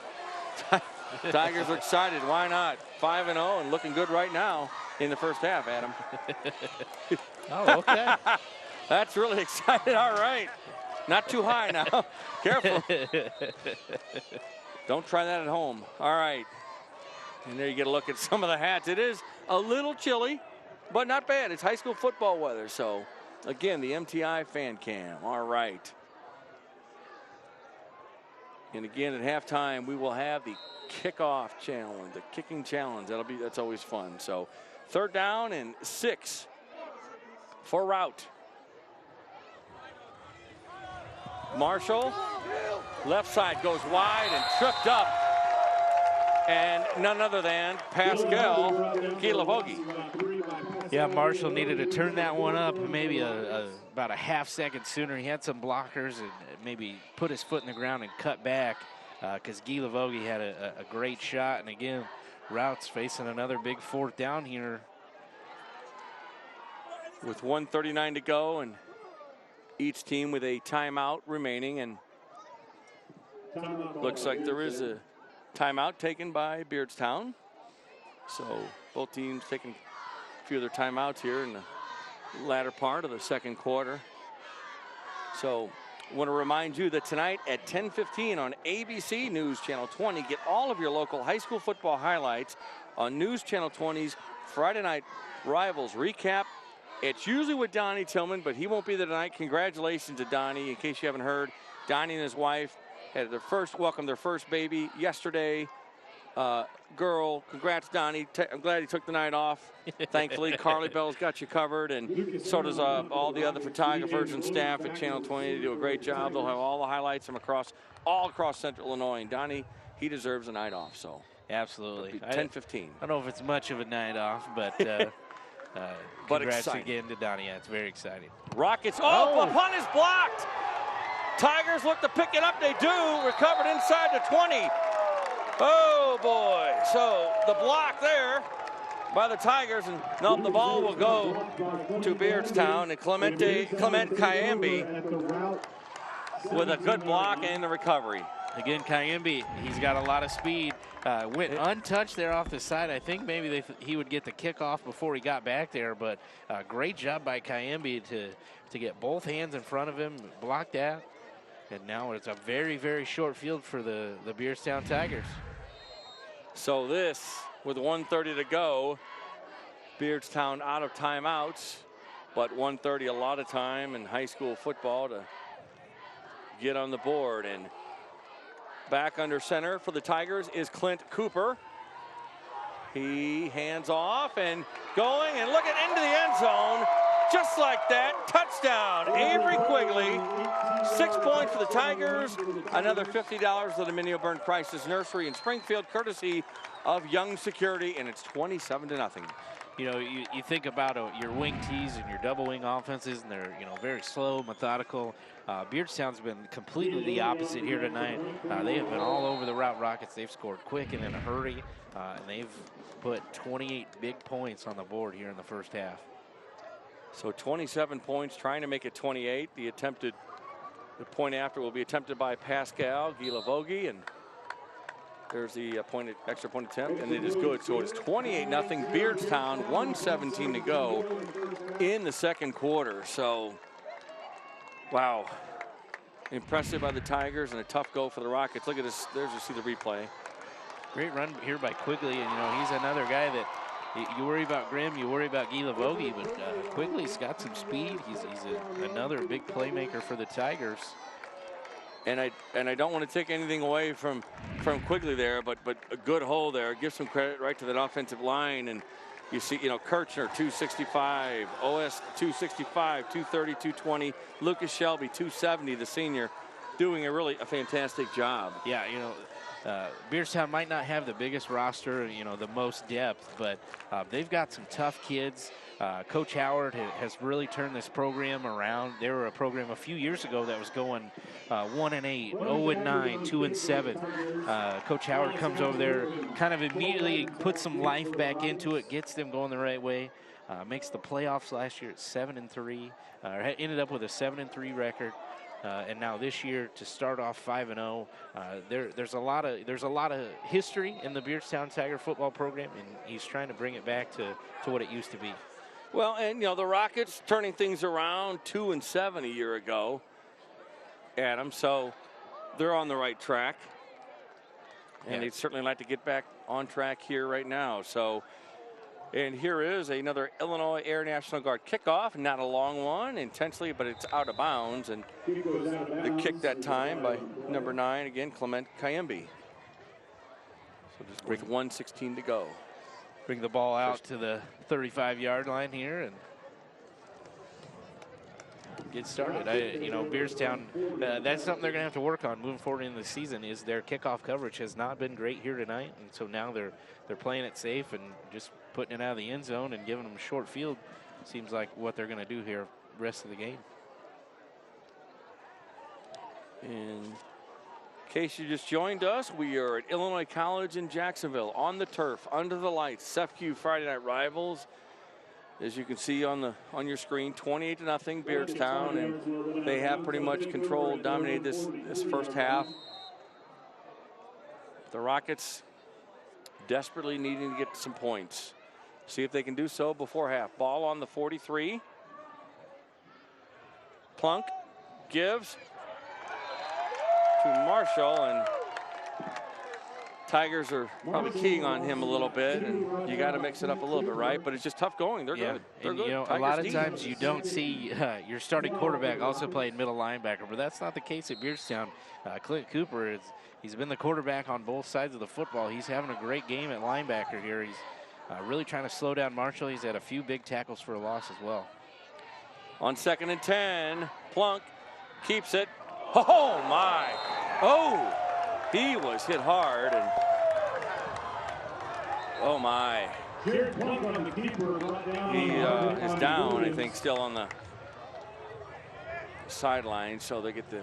Tigers are excited. Why not? 5-0 and looking good right now in the 1st half, Adam. Oh, okay. That's really excited. All right. Not too high now. Careful. Don't try that at home. All right. And there you get a look at some of the hats. It is a little chilly, but not bad. It's high school football weather. So, again, the MTI fan cam. All right. And again, at halftime, we will have the kickoff challenge, the kicking challenge. That's always fun. So, 3rd down and 6 for Routt. Marshall, left side goes wide and tripped up. And none other than Pascal Gilavogi. Yeah, Marshall needed to turn that one up maybe about a half second sooner. He had some blockers and maybe put his foot in the ground and cut back because Gilavogi had a great shot. And again, Rout's facing another big 4th down here. With 1:39 to go and each team with a timeout remaining, and looks like there is a timeout taken by Beardstown. So both teams taking a few of their timeouts here in the latter part of the 2nd quarter. So I want to remind you that tonight at 10:15 on ABC News Channel 20, get all of your local high school football highlights on News Channel 20's Friday Night Rivals recap. It's usually with Donnie Tillman, but he won't be there tonight. Congratulations to Donnie. In case you haven't heard, Donnie and his wife had welcomed their first baby yesterday. Girl, congrats, Donnie. I'm glad he took the night off. Thankfully, Carly Bell's got you covered, and so does all the other photographers and staff at Channel 20. They do a great job. They'll have all the highlights from all across Central Illinois. And Donnie, he deserves a night off. So absolutely, 10:15. I don't know if it's much of a night off, but. But congrats exciting. Again to Donnie. Yeah, it's very exciting. Rockets. Oh, the punt is blocked. Tigers look to pick it up. They do. Recovered inside the 20. Oh, boy. So the block there by the Tigers. And nope, the ball will go to Beardstown. And Clement Kayambi with a good block and the recovery. Again, Kayembe, he's got a lot of speed. Went untouched there off the side. I think maybe he would get the kickoff before he got back there, but great job by Kayembe to get both hands in front of him, block that. And now it's a very, very short field for the Beardstown Tigers. So this, with 1:30 to go, Beardstown out of timeouts, but 1:30 a lot of time in high school football to get on the board. And back under center for the Tigers is Clint Cooper. He hands off and going and looking into the end zone. Just like that, touchdown, Avery Quigley. 6 points for the Tigers. Another $50 to the Minnie O'Byrne Crisis Nursery in Springfield, courtesy of Young Security, and it's 27-0. You know, you think about your wing tees and your double wing offenses, and they're, you know, very slow, methodical. Beardstown's been completely the opposite here tonight. They have been all over the Routt Rockets. They've scored quick and in a hurry, and they've put 28 big points on the board here in the first half. So 27 points, trying to make it 28. The point after will be attempted by Pascal Gilavogi, and there's the extra point attempt, and it is good. So it's 28-0 Beardstown, 1:17 to go in the second quarter. So, wow. Impressive by the Tigers and a tough go for the Rockets. Look at this. There's you see the replay. Great run here by Quigley, and you know, he's another guy that you worry about Grimm, you worry about Gilavogi, but Quigley's got some speed. He's another big playmaker for the Tigers. And I don't want to take anything away from Quigley there, but a good hole there. Give some credit right to that offensive line. And you see, you know, Kirchner 265, OS 265, 230, 220, Lucas Shelby 270, the senior, doing a fantastic job. Yeah, you know, Beardstown might not have the biggest roster, you know, the most depth, but they've got some tough kids. Coach Howard has really turned this program around. They were a program a few years ago that was going 1-8, 0-9, 2-7. Coach Howard comes over there, kind of immediately puts some life back into it, gets them going the right way. Makes the playoffs last year at 7-3. Ended up with a 7-3 record. And now this year to start off 5-0, there's a lot of history in the Beardstown Tiger football program, and he's trying to bring it back to what it used to be. Well, and you know, the Rockets turning things around, 2-7 a year ago, Adam. So they're on the right track, and they'd certainly like to get back on track here right now. So. And here is another Illinois Air National Guard kickoff. Not a long one, intensely, but it's out of bounds. And the kick that time by number 9, again, Clement Kayembe. So just with 1:16 to go. Bring the ball out to the 35-yard line here and get started. You know, Beardstown, that's something they're going to have to work on moving forward in the season, is their kickoff coverage has not been great here tonight. And so now they're playing it safe and just putting it out of the end zone and giving them a short field. Seems like what they're going to do here rest of the game. In case you just joined us, we are at Illinois College in Jacksonville, on the turf, under the lights, CEFCU Friday Night Rivals. As you can see on your screen, 28-0 Beardstown, and they have pretty much controlled, dominated this first half. The Rockets desperately needing to get some points. See if they can do so before half. Ball on the 43. Plunk gives to Marshall, and Tigers are probably keying on him a little bit, and you got to mix it up a little bit, right? But it's just tough going. They're good. They're good. You know, a lot of times you don't see your starting quarterback also playing middle linebacker, but that's not the case at Beardstown. Clint Cooper, he's been the quarterback on both sides of the football. He's having a great game at linebacker here. He's really trying to slow down Marshall. He's had a few big tackles for a loss as well. On 2nd and 10, Plunk keeps it. Oh, my. Oh, he was hit hard. And oh, my. He is down, I think, still on the sideline. So they get the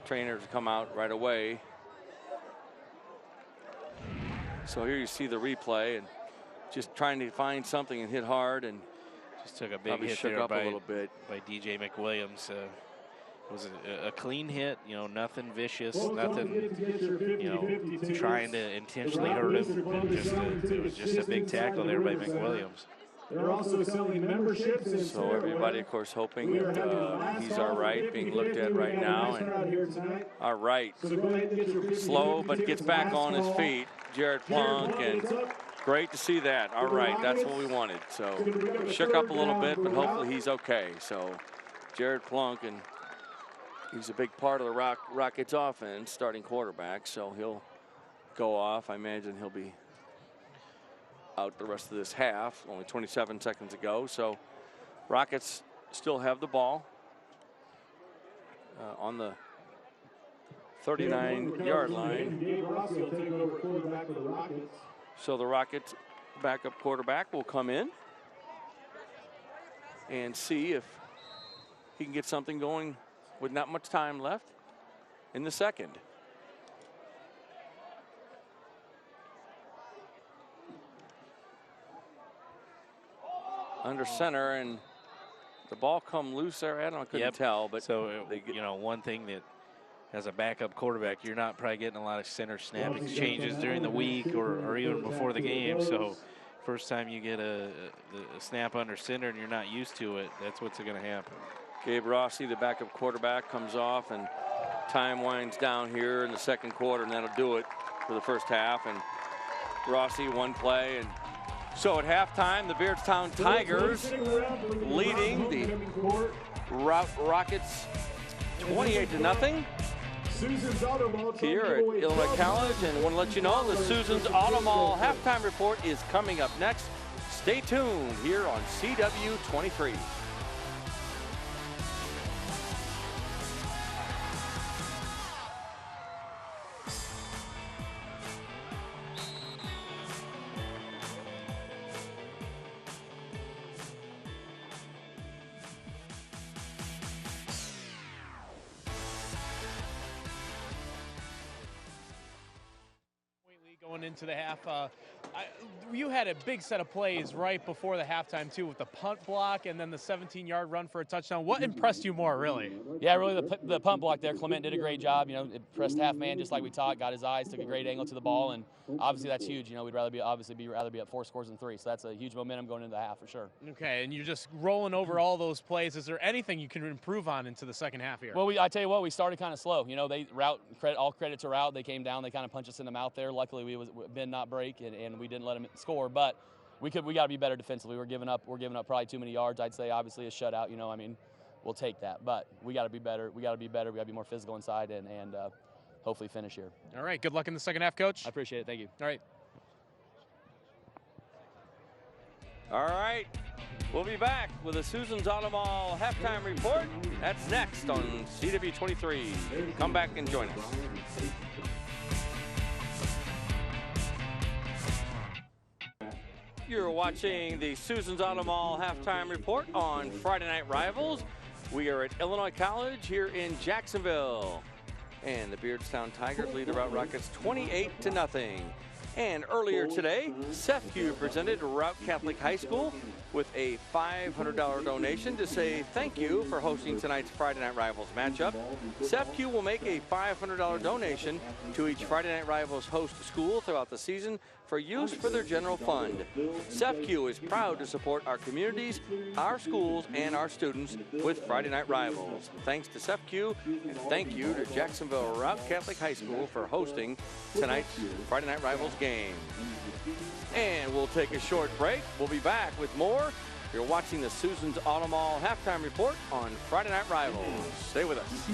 trainer to come out right away. So here you see the replay, and just trying to find something and hit hard, and just took a big hit shook there up a little bit by DJ McWilliams. was a clean hit, you know, nothing vicious, nothing, you know, trying to intentionally hurt him. It was just a big tackle there by McWilliams. They're also selling memberships. So everybody, of course, hoping that he's all right, being looked at right now. And all right, slow, but gets back on his feet. Jared Plunk, and great to see that. All right, that's what we wanted. So shook up a little bit, but hopefully he's okay. So Jared Plunk, and he's a big part of the Rockets offense, starting quarterback. So he'll go off. I imagine he'll be out the rest of this half. Only 27 seconds ago. So Rockets still have the ball on the 39-yard line. So the Rockets backup quarterback will come in and see if he can get something going with not much time left in the second. Under center, and the ball come loose there. I couldn't tell, but so you know, one thing that as a backup quarterback, you're not probably getting a lot of center snap exchanges during the week or even before the game. So first time you get a snap under center and you're not used to it, that's what's going to happen. Gabe Rossi, the backup quarterback, comes off, and time winds down here in the second quarter, and that'll do it for the first half. And Rossi, one play, and so at halftime, the Beardstown Tigers leading the Rockets 28-0. Here at Illinois College, and I want to let you know the Susan's Auto Mall halftime report is coming up next. Stay tuned here on CW23. Going into the half, you had a big set of plays right before the halftime too, with the punt block and then the 17-yard run for a touchdown. What impressed you more, really? Yeah, really the punt block there. Clement did a great job. You know, it pressed half man just like we taught. Got his eyes, took a great angle to the ball, and obviously that's huge. You know, we'd rather be up 4 scores than 3. So that's a huge momentum going into the half for sure. Okay, and you're just rolling over all those plays. Is there anything you can improve on into the second half here? Well, I tell you what, we started kind of slow. You know, all credit to Routt. They came down, they kind of punched us in the mouth there. Luckily, Ben not break, and we didn't let him score. But we got to be better defensively. We're giving up probably too many yards. I'd say obviously a shutout. You know, I mean, we'll take that. But we got to be better. We got to be more physical inside, and hopefully finish here. All right. Good luck in the second half, Coach. I appreciate it. Thank you. All right. All right. We'll be back with the Susan's Auto Mall halftime report. That's next on CW23. Come back and join us. You're watching the Susan's Auto Mall halftime report on Friday Night Rivals. We are at Illinois College here in Jacksonville. And the Beardstown Tigers lead the Routt Rockets 28-0. And earlier today, SEFCU presented Routt Catholic High School with a $500 donation to say thank you for hosting tonight's Friday Night Rivals matchup. SEFCU will make a $500 donation to each Friday Night Rivals host school throughout the season for use for their general fund. SEFCU is proud to support our communities, our schools, and our students with Friday Night Rivals. Thanks to SEFCU, and thank you to Jacksonville Routt Catholic High School for hosting tonight's Friday Night Rivals game. And we'll take a short break. We'll be back with more. You're watching the Susan's Auto Mall halftime report on Friday Night Rivals. Stay with us.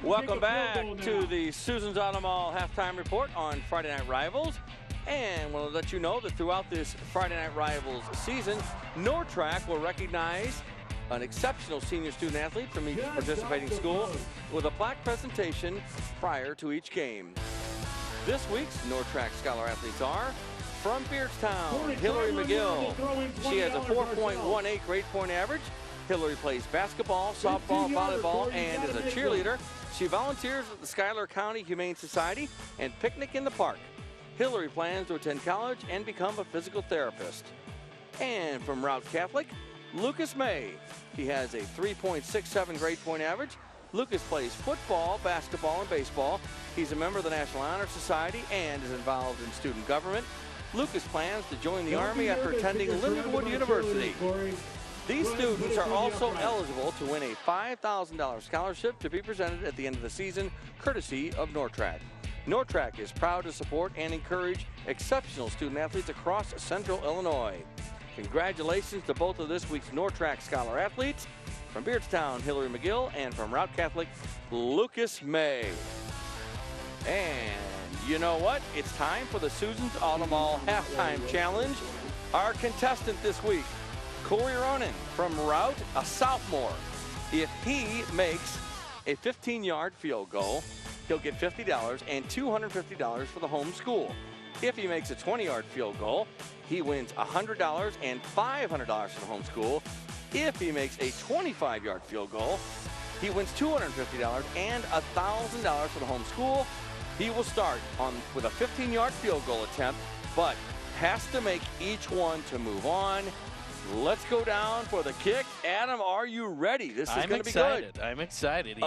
Welcome back to the Susan's Auto Mall halftime report on Friday Night Rivals. And we'll let you know that throughout this Friday Night Rivals season, Nortrack will recognize an exceptional senior student athlete from each participating school with a plaque presentation prior to each game. This week's Nortrack Scholar athletes are from Beardstown, Hillary McGill. She has a 4.18 grade point average. Hillary plays basketball, softball, volleyball, and is a cheerleader. She volunteers at the Schuyler County Humane Society and Picnic in the Park. Hillary plans to attend college and become a physical therapist. And from Routt Catholic, Lucas May. He has a 3.67 grade point average. Lucas plays football, basketball, and baseball. He's a member of the National Honor Society and is involved in student government. Lucas plans to join the Army after attending Lindenwood University. These students are also eligible to win a $5,000 scholarship to be presented at the end of the season, courtesy of Nortrack. Nortrack is proud to support and encourage exceptional student athletes across Central Illinois. Congratulations to both of this week's Nortrack Scholar athletes. From Beardstown, Hillary McGill, and from Routt Catholic, Lucas May. And you know what? It's time for the Susan's Auto Mall Halftime Challenge. Our contestant this week, Corey Ronan from Routt, a sophomore. If he makes a 15-yard field goal, he'll get $50 and $250 for the home school. If he makes a 20-yard field goal, he wins $100 and $500 for the home school. If he makes a 25-yard field goal, he wins $250 and $1,000 for the home school. He will start with a 15-yard field goal attempt, but has to make each one to move on. Let's go down for the kick. Adam, are you ready? This is going to be good. I'm excited.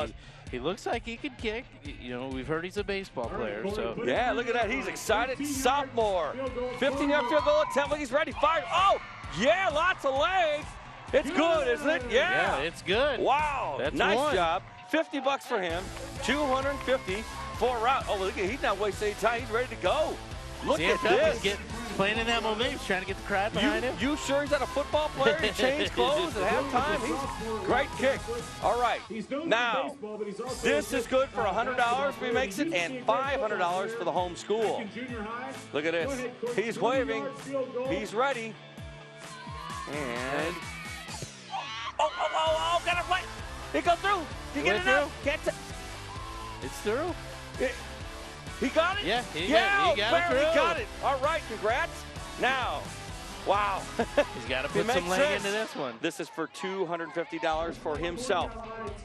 He looks like he can kick. You know, we've heard he's a baseball player. So yeah, look at that. He's excited. Sophomore. 15-yard field goal attempt. Look, he's ready. Fire. Oh, yeah, lots of legs. It's good, isn't it? Yeah. Yeah, it's good. Wow. That's nice job. $50 for him. $250 for Routt. Oh, look at, he's not wasting any time. He's ready to go. Look at this. He's playing in that momentum. He's trying to get the crowd behind him. You sure he's not a football player? He changed clothes at halftime. He's a great kick. All right. Now, this is good for $100 if he makes it and $500 for the home school. Look at this. He's waving. He's ready. And got it right. He goes through. He get it out. It's through. He got it? Yeah, he got it through. He got it. All right, congrats. Now, wow. He's got to put some leg into this one. This is for $250 for himself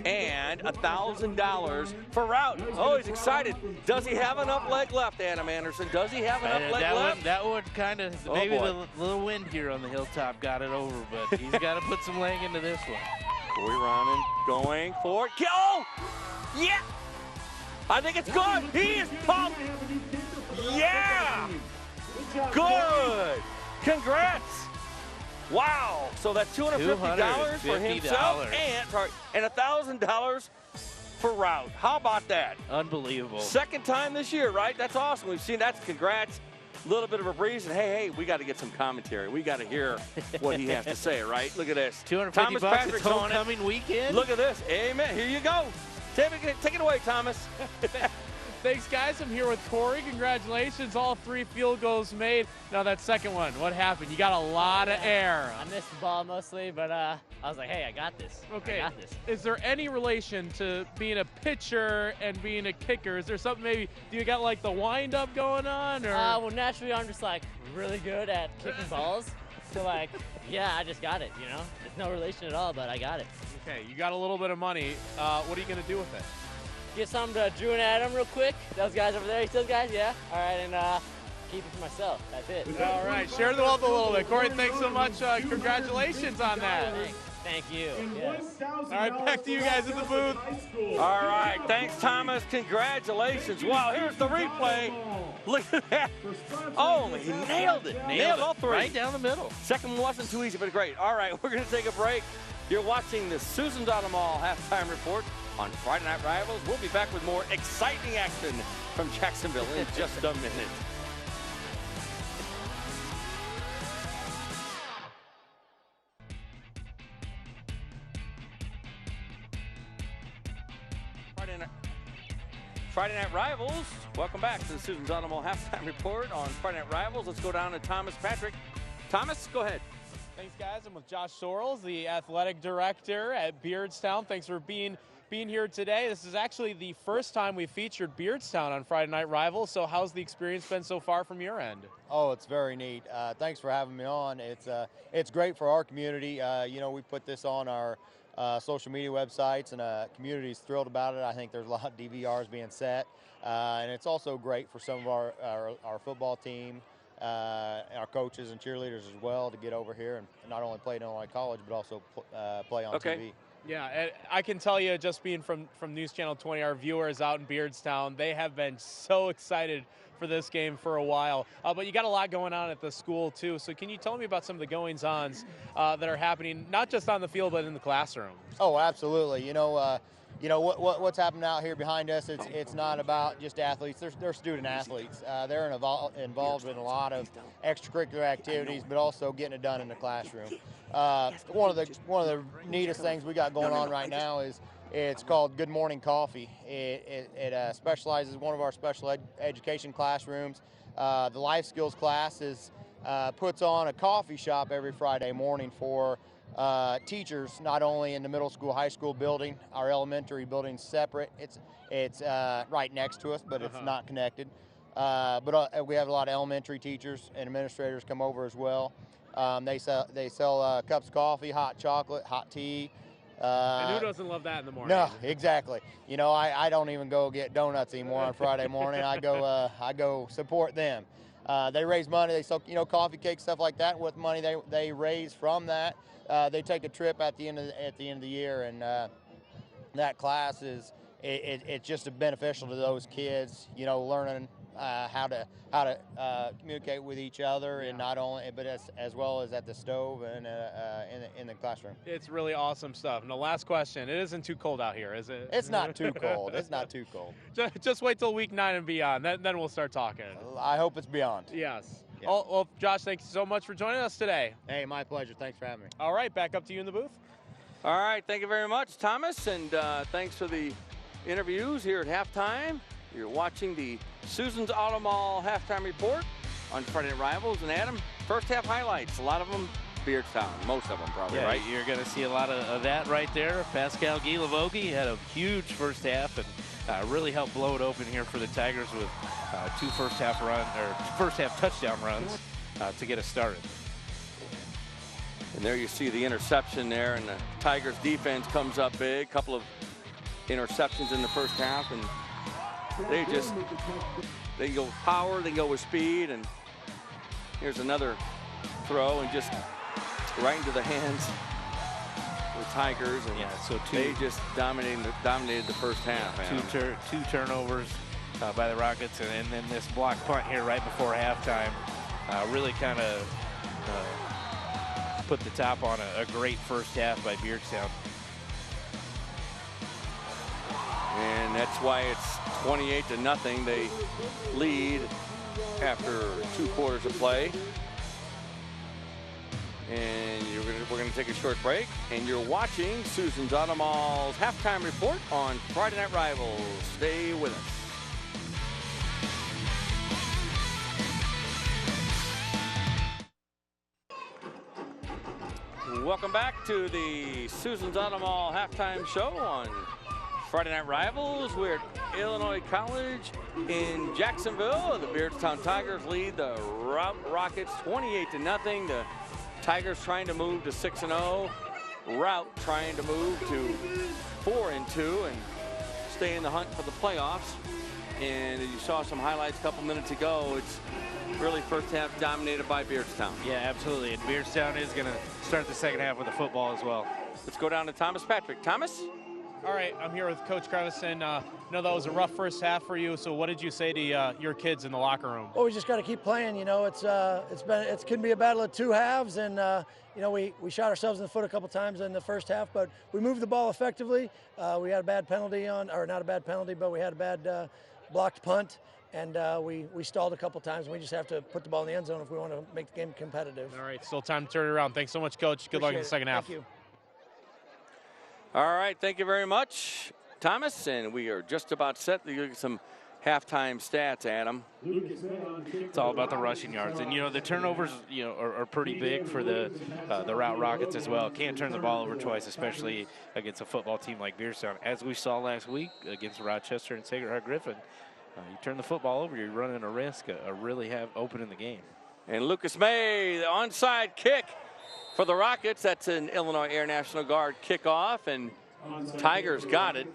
and $1,000 for Routt. Oh, he's excited. Does he have enough leg left, Adam Anderson? Does he have enough leg left? That would kind of, maybe the little wind here on the hilltop got it over, but he's got to put some leg into this one. Corey Ronan going for it. Oh! Yeah! I think it's good. He is pumped. Yeah! Good. Congrats. Wow. So that's $250 for himself and $1,000 for Routt. How about that? Unbelievable. Second time this year, right? That's awesome. We've seen that's congrats. A little bit of a breeze, and hey, we got to get some commentary. We got to hear what he has to say, right? Look at this. $250 Patrick's homecoming weekend. Look at this. Amen. Here you go. Take it away, Thomas. Thanks, guys. I'm here with Corey. Congratulations. All 3 field goals made. Now, that second one, what happened? You got a lot of air. I missed the ball mostly, but I was like, hey, I got this. Okay. I got this. Is there any relation to being a pitcher and being a kicker? Is there something maybe, do you got like the wind-up going on? Or? Well, naturally, I'm just like really good at kicking balls. So, like, yeah, I just got it, you know? There's no relation at all, but I got it. Okay, you got a little bit of money. What are you going to do with it? Give some to Drew and Adam real quick. Those guys over there, you see those guys? Yeah. All right, and keep it for myself. That's it. All right, share the wealth a little bit. Corey, thanks so much. Congratulations on that. Thank you. Yes. All right, back to you guys in the booth. All right, thanks, Thomas. Congratulations. Wow, here's the replay. Look at that. Oh, he nailed it. Nailed all 3. Right down the middle. Second one wasn't too easy, but great. All right, we're going to take a break. You're watching the Susan's Auto Mall Halftime Report on Friday Night Rivals. We'll be back with more exciting action from Jacksonville in just a minute. Friday Night Rivals. Welcome back to the Susan's Auto Mall Halftime Report on Friday Night Rivals. Let's go down to Thomas Patrick. Thomas, go ahead. Thanks, guys. I'm with Josh Sorrells, the athletic director at Beardstown. Thanks for being here today. This is actually the first time we featured Beardstown on Friday Night Rivals. So how's the experience been so far from your end? Oh, it's very neat. Thanks for having me on. It's great for our community. You know, we put this on our social media websites, and community is thrilled about it. I think there's a lot of DVRs being set, and it's also great for some of our football team, our coaches and cheerleaders as well, to get over here and not only play at Illinois College but also play on TV. Yeah, and I can tell you, just being from News Channel 20, our viewers out in Beardstown, they have been so excited for this game for a while. But you got a lot going on at the school too. So can you tell me about some of the goings-ons that are happening, not just on the field but in the classroom? Oh, absolutely. What's happening out here behind us, it's not about just athletes. They're student athletes. They're involved in a lot of extracurricular activities, but also getting it done in the classroom. One of the neatest things we got going on right now is it's called Good Morning Coffee. It specializes one of our special education classrooms. The life skills class puts on a coffee shop every Friday morning for teachers, not only in the middle school, high school building. Our elementary building's separate. It's right next to us, but it's not connected. But we have a lot of elementary teachers and administrators come over as well. They sell cups of coffee, hot chocolate, hot tea. And who doesn't love that in the morning? No, exactly. I don't even go get donuts anymore on Friday morning. I go support them. They raise money. They sell coffee cakes, stuff like that. With money they raise from that, they take a trip at the end of the year, and that class it's just beneficial to those kids. Learning how to communicate with each other, and not only, but as well as at the stove and in the classroom. It's really awesome stuff. And the last question: it isn't too cold out here, is it? It's not too cold. It's not too cold. Just wait till week 9 and beyond. Then we'll start talking. I hope it's beyond. Yes. Yeah. Well, Josh, thank you so much for joining us today. Hey, my pleasure. Thanks for having me. All right, back up to you in the booth. All right, thank you very much, Thomas, and thanks for the interviews here at halftime. You're watching the Susan's Auto Mall halftime report on Friday Night Rivals. And Adam, first half highlights, a lot of them Beardstown, most of them probably, yeah, right? You're going to see a lot of that right there. Pascal Guilavogi had a huge first half and really helped blow it open here for the Tigers with two first half touchdown runs to get us started. And there you see the interception there, and the Tigers defense comes up big. Couple of interceptions in the first half, and they go power, they go with speed, and here's another throw, and just right into the hands of the Tigers. And yeah, so they just dominated the first half. Yeah, two turnovers by the Rockets, and then this block punt here right before halftime really kind of put the top on a great first half by Beardstown. And that's why it's 28-0. They lead after 2 quarters of play. And we're gonna take a short break. And you're watching Susan's Auto Mall's halftime report on Friday Night Rivals. Stay with us. Welcome back to the Susan's Auto Mall halftime show on Friday Night Rivals. We're at Illinois College in Jacksonville. The Beardstown Tigers lead the Routt Rockets 28-0. The Tigers trying to move to 6-0. Routt trying to move to 4-2 and stay in the hunt for the playoffs. And you saw some highlights a couple minutes ago. It's really first half dominated by Beardstown. Yeah, absolutely. And Beardstown is going to start the second half with the football as well. Let's go down to Thomas Patrick. Thomas? All right, I'm here with Coach Crevison. I know that was a rough first half for you. So what did you say to your kids in the locker room? Well, we just got to keep playing. It can be a battle of 2 halves, and we shot ourselves in the foot a couple times in the first half, but we moved the ball effectively. We had a bad penalty or not a bad penalty, but we had a bad blocked punt, and we stalled a couple times. We just have to put the ball in the end zone if we want to make the game competitive. All right, still time to turn it around. Thanks so much, Coach. Good luck in the second half. Thank you. All right, thank you very much, Thomas. And we are just about set to get some halftime stats, Adam. It's all about the rushing yards. And, the turnovers, are pretty big for the Routt Rockets as well. Can't turn the ball over twice, especially against a football team like Beardstown. As we saw last week against Rochester and Sacred Heart Griffin, you turn the football over, you're running a risk of really opening the game. And Lucas May, the onside kick. For the Rockets, that's an Illinois Air National Guard kickoff, and Tigers got it.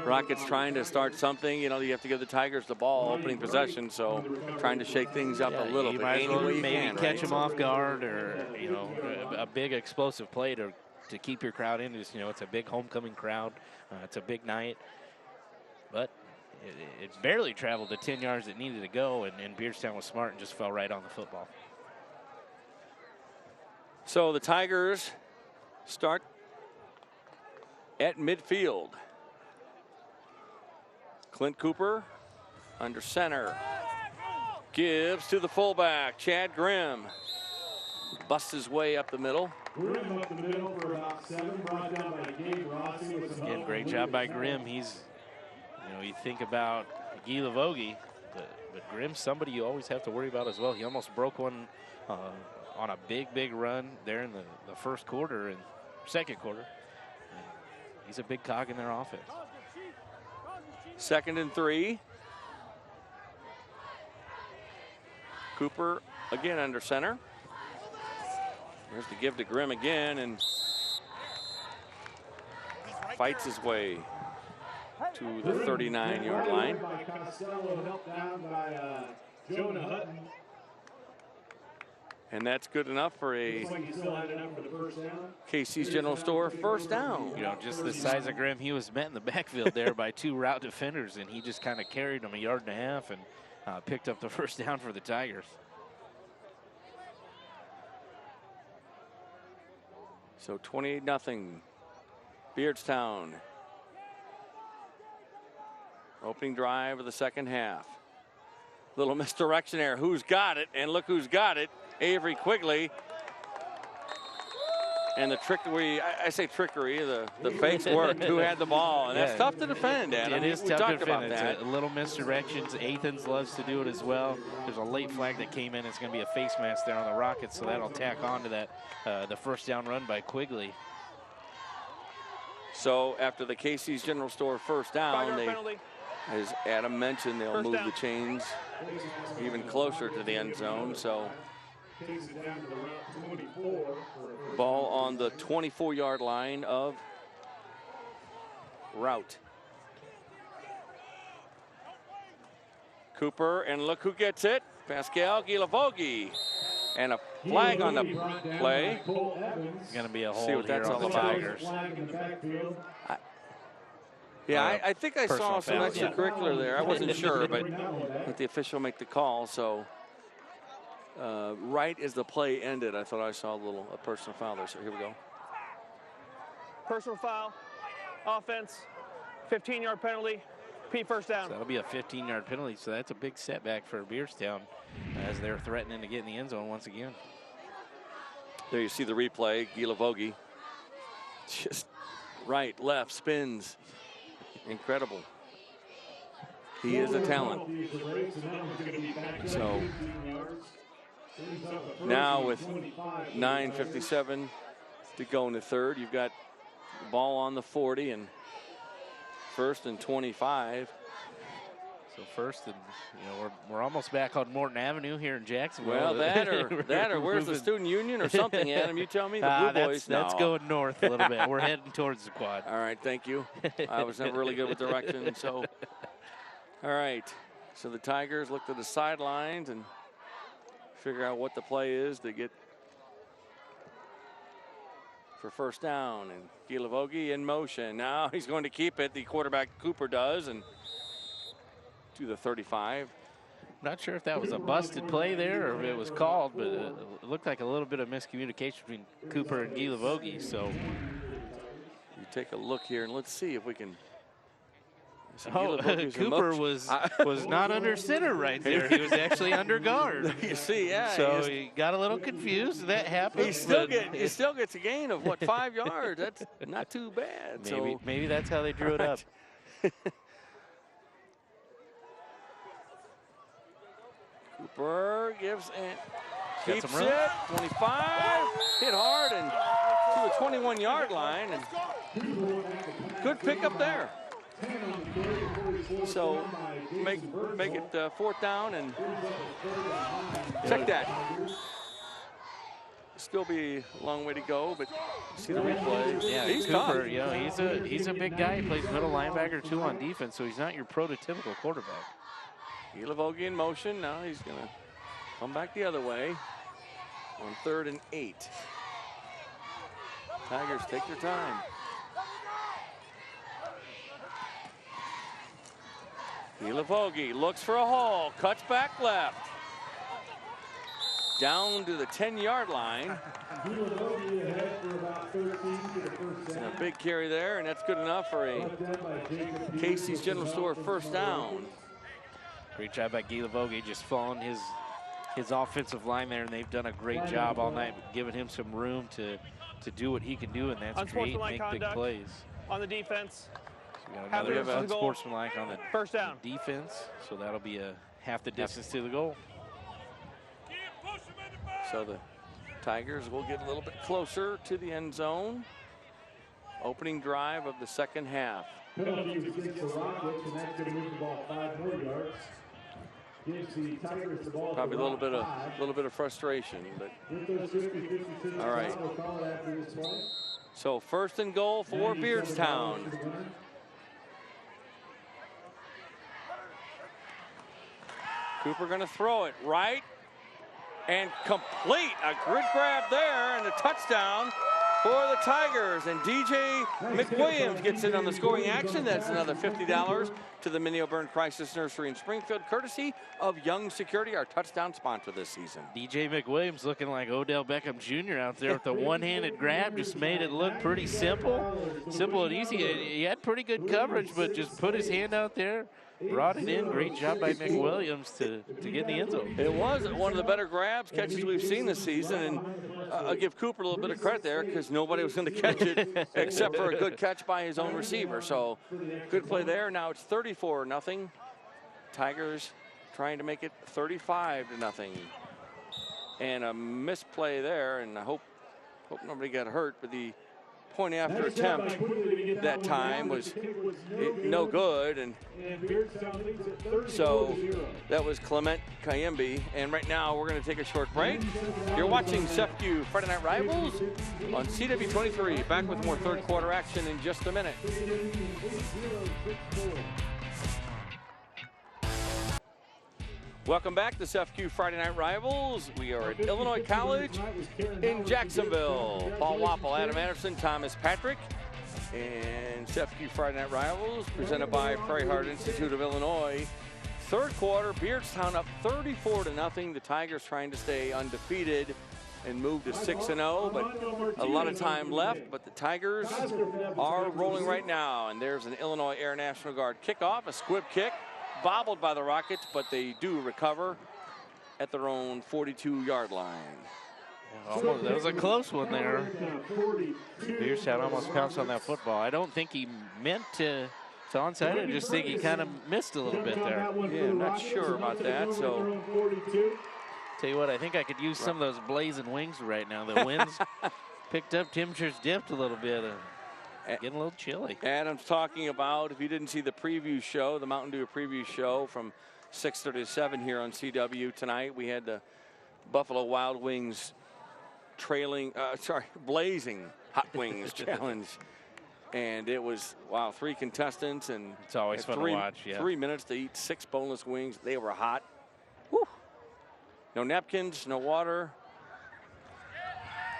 Rockets trying to start something. You know, you have to give the Tigers the ball opening possession, so trying to shake things up a little bit. Might as well maybe can, catch them off guard, or a big explosive play to keep your crowd in. It's a big homecoming crowd. It's a big night, but it barely traveled the 10 yards it needed to go, and Beardstown was smart and just fell right on the football. So the Tigers start at midfield. Clint Cooper under center. Gives to the fullback, Chad Grimm. Busts his way up the middle. Grimm up the middle for about 7, brought down by Gabe Rossi. Again, great job by Grimm. He's, you think about Guy Lavogie, but Grimm's somebody you always have to worry about as well. He almost broke one on a big run there in the first quarter and second quarter. And he's a big cog in their offense. 2nd and 3. Cooper again under center. There's the give to Grimm again, and fights his way to the 39-yard line. And that's good enough for a Casey's General Store first down. Just the size of Grimm, he was met in the backfield there by 2 Routt defenders, and he just kind of carried him 1.5 yards and picked up the first down for the Tigers. So 28-0, Beardstown. Opening drive of the second half. Little misdirection there. Who's got it? And look who's got it. Avery Quigley. And the trickery, I say trickery, the fakes worked. Who had the ball? And that's tough to defend, Adam. It is we tough to talked defend. about that. It's a little misdirections. Athens loves to do it as well. There's a late flag that came in. It's going to be a face mask there on the Rockets, so that'll tack on to that, the first down run by Quigley. So after the Casey's General Store first down, as Adam mentioned, they'll move the chains even closer to the end zone. So ball on the 24-yard line of Routt. Cooper, and look who gets it. Pascal Guilavogi. And a flag on the play. It's going to be a hold. See what that's all about. I think I saw some extracurricular there. I wasn't sure, but let the official make the call. So right as the play ended, I thought I saw a personal foul there. So here we go. Personal foul, offense, 15-yard penalty, first down. So that'll be a 15-yard penalty. So that's a big setback for Beardstown as they're threatening to get in the end zone once again. There you see the replay. Guilavogi just right, left, spins. Incredible. He is a talent. So now with 9:57 to go in the third, you've got the ball on the 40 and 1st and 25. So first, and we're almost back on Morton Avenue here in Jacksonville. Well, that or where's the student union or something, Adam? You tell me. The Blue Boys. That's going north a little bit. We're heading towards the quad. All right, thank you. I was never really good with direction, so. All right, so the Tigers look to the sidelines and figure out what the play is to get for first down. And Guilavogi in motion. Now he's going to keep it. The quarterback Cooper does, and to the 35. Not sure if that was a busted play there or if it was called, but it looked like a little bit of miscommunication between Cooper and Guilavogi. So you take a look here and let's see if we can. Cooper was not under center right there. He was actually under guard. You see, yeah. So he got a little confused. That happened. He still gets a gain of what, 5 yards? That's not too bad. Maybe that's how they drew it up. Cooper gives and keeps it. 25, hit hard and to the 21-yard line, and good pickup there. So make it 4th down and check that. still be a long way to go, but see the replay. Yeah, he's Cooper, tough. you know, he's a big guy. He plays middle linebacker too on defense, so he's not your prototypical quarterback. Gilavogi in motion. Now he's going to come back the other way on 3rd and 8. Tigers take their time. Gilavogi looks for a hole, cuts back left. Down to the 10-yard line. And a big carry there, and that's good enough for a Casey's General Store first down. Great job by Gilavogi, just following his offensive line there, and they've done a great job all night, giving him some room to do what he can do, and that's create and make big plays. On the defense. So we got another unsportsmanlike on the first down defense, so that'll be a half the distance to the goal. So the Tigers will get a little bit closer to the end zone. Opening drive of the second half. Penalty was against the Rockets, and that's going to move the ball 5 more yards. Gives the Tigers the ball. Probably a little bit of frustration, but all right. So 1st and goal for Beardstown. Cooper going to throw it right and complete. A good grab there and a touchdown for the Tigers. And DJ McWilliams gets in on the scoring action. That's another $50 to the Minnie O'Byrne Crisis Nursery in Springfield, courtesy of Young Security, our touchdown sponsor this season. DJ McWilliams looking like Odell Beckham Jr. out there with the one-handed grab. Just made it look pretty simple. Simple and easy. He had pretty good coverage, but just put his hand out there, brought it in. Great job by McWilliams to get in the end zone. It was one of the better grabs, catches we've seen this season, and I'll give Cooper a little bit of credit there because nobody was going to catch it except for a good catch by his own receiver. So good play there. Now it's 34-0. Tigers trying to make it 35-0. And a misplay there, and I hope nobody got hurt, but the point after attempt that time was no good, and so that was Clement Kayembe. And right now we're going to take a short break. You're watching SEFCU Friday Night Rivals on CW23. Back with more third quarter action in just a minute. Welcome back to SEFCU Friday Night Rivals. We are at Illinois College in Jacksonville. Paul Wappel, Adam Anderson, Thomas Patrick, and SEFCU Friday Night Rivals presented by Prairie Heart Institute of Illinois. Third quarter, Beardstown up 34-0. The Tigers trying to stay undefeated and move to 6-0, but a lot of time left. But the Tigers are rolling right now, and there's an Illinois Air National Guard kickoff, a squib kick. Bobbled by the Rockets, but they do recover at their own 42-yard line. Yeah, that was a close one there. Beardstown almost pounced on that football. I don't think he meant to onside. I just think he kind of missed a little bit there. Yeah, I'm not sure about that. So, tell you what, I think I could use some of those blazing wings right now. The winds picked up, temperatures dipped a little bit. Getting a little chilly. Adam's talking about, if you didn't see the preview show, the Mountain Dew preview show from 6:30 to 7 here on CW tonight, we had the Buffalo Wild Wings blazing hot wings challenge. And it was, wow, 3 contestants, and it's always fun to watch. Yeah. 3 minutes to eat 6 boneless wings. They were hot. Whew. No napkins, no water.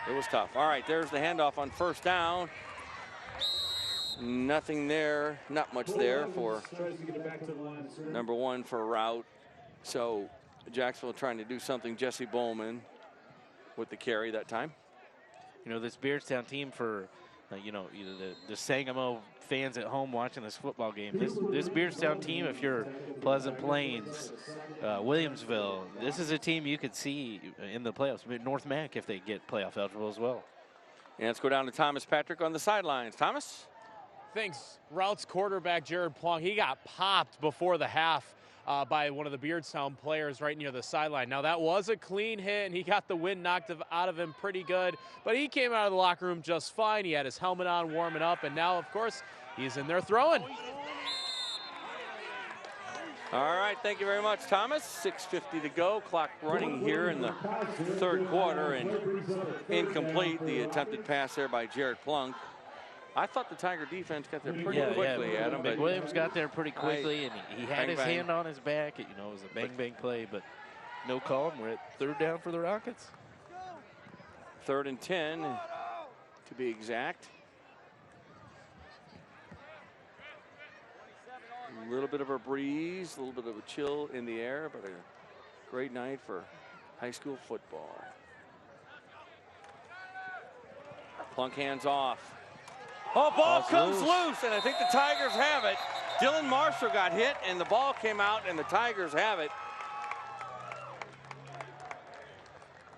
It was tough. All right, there's the handoff on first down. Nothing there, not much there for number 1 for Routt. So Jacksonville trying to do something. Jesse Bowman with the carry that time. You know, this Beardstown team for, you know, the Sangamo fans at home watching this football game. This Beardstown team, if you're Pleasant Plains, Williamsville, this is a team you could see in the playoffs. North Mac if they get playoff eligible as well. And let's go down to Thomas Patrick on the sidelines. Thomas? Thanks. Routt's quarterback, Jared Plong, he got popped before the half by one of the Beardstown players right near the sideline. Now, that was a clean hit, and he got the wind knocked out of him pretty good, but he came out of the locker room just fine. He had his helmet on, warming up, and now, of course, he's in there throwing. All right, thank you very much, Thomas. 6:50 to go. Clock running here in the third quarter, and incomplete. The attempted pass there by Jared Plunk. I thought the Tiger defense got there pretty quickly, Adam. But Williams got there pretty quickly, and he had his bang. hand on his back. You know, it was a bang play, but no call. And we're at third down for the Rockets. 3rd and 10, to be exact. A little bit of a breeze, a little bit of a chill in the air, but a great night for high school football. Plunk hands off. Oh, ball comes loose, and I think the Tigers have it. Dylan Marshall got hit, and the ball came out, and the Tigers have it.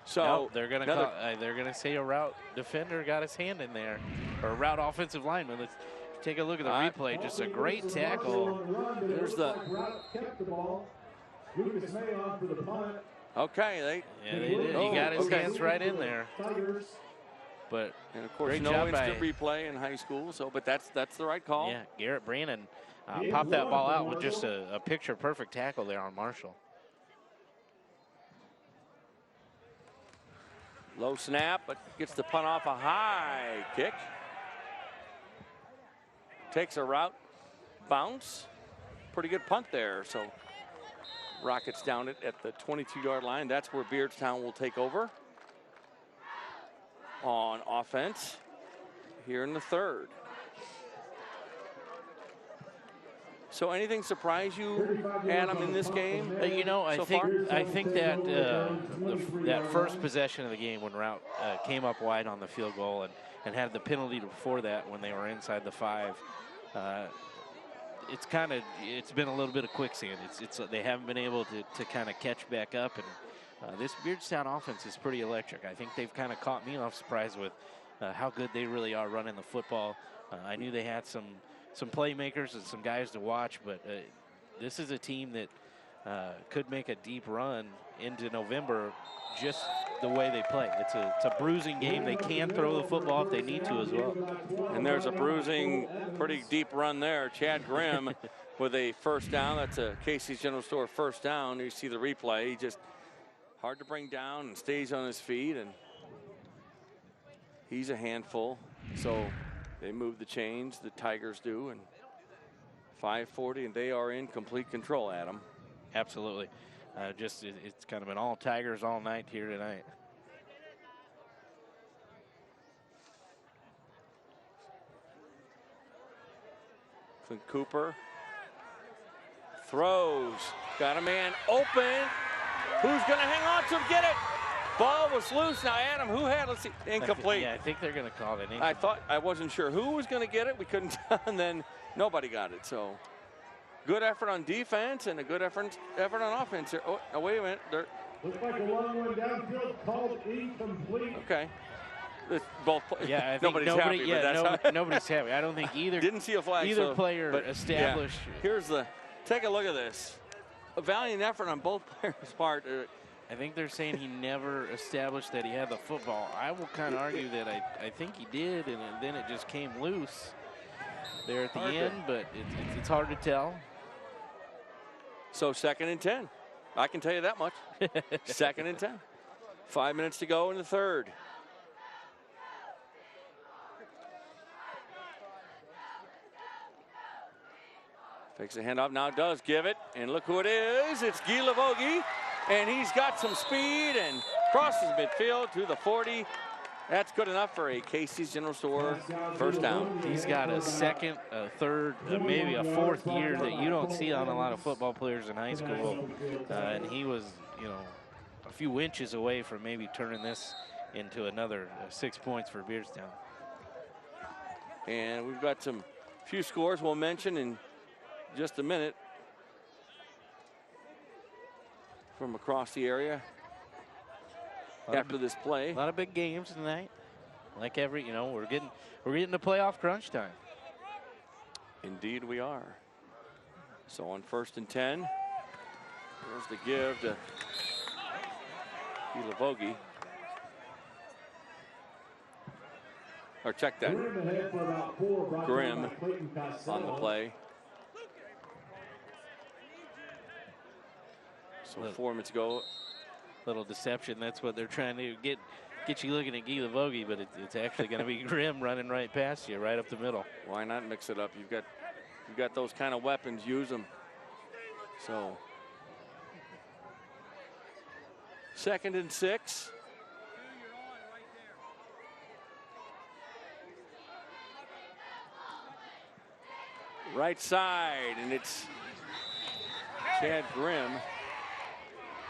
So no, they're gonna say a Routt defender got his hand in there, or a Routt offensive lineman. Let's take a look at the replay. Just a great tackle. There's the. Okay, they did. He got his hands right in there. But and of course, great no job instant replay in high school. So, but that's the right call. Yeah, Garrett Brannon popped that ball out with just a picture-perfect tackle there on Marshall. Low snap, but gets the punt off a high kick. Takes a Routt bounce. Pretty good punt there. So Rockets down it at the 22-yard line. That's where Beardstown will take over on offense here in the third. So anything surprise you, Adam, in this game? You know, I think that that first possession of the game when Routt came up wide on the field goal and had the penalty before that when they were inside the 5. It's been a little bit of quicksand. They haven't been able to kind of catch back up, and this Beardstown offense is pretty electric. I think they've kind of caught me off surprise with how good they really are running the football. I knew they had some playmakers and some guys to watch, but this is a team that could make a deep run into November just the way they play. It's a bruising game. They can throw the football if they need to as well. And there's a bruising, pretty deep run there. Chad Grimm with a first down. That's a Casey's General Store first down. You see the replay. He just hard to bring down and stays on his feet, and he's a handful. So they move the chains, the Tigers do, and 5:40, and they are in complete control, Adam. Absolutely. It's kind of been all Tigers all night here tonight. Clint Cooper throws. Got a man open. Who's going to hang on to him? Get it. Ball was loose. Now, Adam, who had it? Incomplete. I think they're going to call it incomplete. I wasn't sure who was going to get it. We couldn't tell, and then nobody got it. So good effort on defense and a good effort on offense. Oh, wait a minute. Looks like a long one downfield called incomplete. Okay. Both. Yeah, I think nobody's happy. Yeah, nobody's happy. I don't think either. Didn't see a flag. Either player established. Yeah. Take a look at this. A valiant effort on both players' part. I think they're saying he never established that he had the football. I will kind of argue that I think he did, and then it just came loose there at the end, but it's hard to tell. So 2nd and 10. I can tell you that much. 2nd and 10. 5 minutes to go in the third. Takes a handoff, now does give it, and look who it is. It's Guy Lavogie, and he's got some speed and crosses midfield to the 40. That's good enough for a Casey's General Store first down. He's got a second, a third, maybe a fourth year that you don't see on a lot of football players in high school. And he was, a few inches away from maybe turning this into another 6 points for Beardstown. And we've got some few scores we'll mention in just a minute from across the area after this play. A lot of big games tonight. Like we're getting to playoff crunch time. Indeed we are. So on 1st and 10, there's the give to Lavogie. Or check that. Grimm on the play. So 4 minutes ago. Little deception. That's what they're trying to get you looking at Guy Lavogie, but it's actually going to be Grimm running right past you, right up the middle. Why not mix it up? You've got those kind of weapons. Use them. So 2nd and 6. Right side, and it's Chad Grimm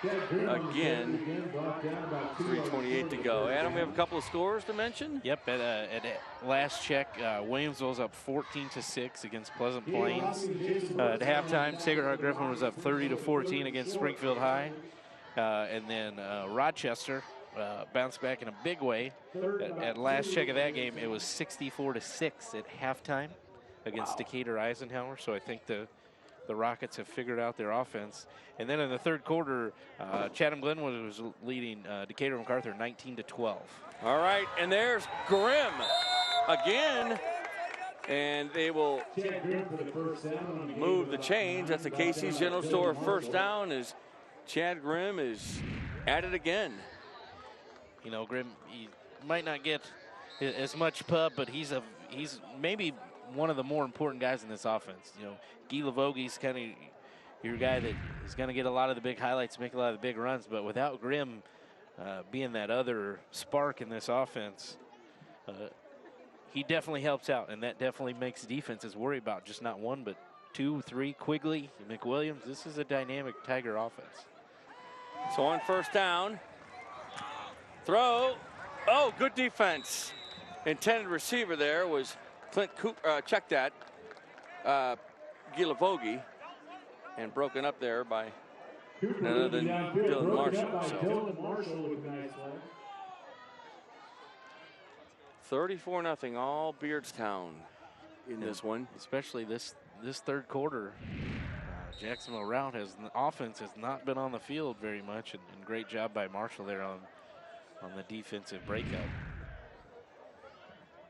again. 3:28 to go. Adam, we have a couple of scores to mention. Yep, at last check, Williamsville's up 14-6 against Pleasant Plains. At halftime, Sacred Heart Griffin was up 30-14 against Springfield High. And then Rochester bounced back in a big way. At last check of that game, it was 64-6 at halftime against Decatur Eisenhower. So I think the Rockets have figured out their offense. And then in the third quarter, Chatham Glenwood was leading Decatur MacArthur 19-12. All right, and there's Grimm again. And they will move the chains. That's the Casey's General Store first down as Chad Grimm is at it again. You know, Grimm, he might not get as much pub, but he's maybe one of the more important guys in this offense. You know, Guy Lavogie's kind of your guy that is going to get a lot of the big highlights, make a lot of the big runs, but without Grimm being that other spark in this offense, he definitely helps out, and that definitely makes defenses worry about just not one, but 2, 3, Quigley, McWilliams. This is a dynamic Tiger offense. So on first down, throw. Oh, good defense. Intended receiver there was Clint Cooper. Check that. Guy Lavogie, and broken up there by none other than Dylan Marshall. So 34-0, all Beardstown in this one. Especially this third quarter. Jacksonville Routt offense has not been on the field very much, and great job by Marshall there on the defensive breakout.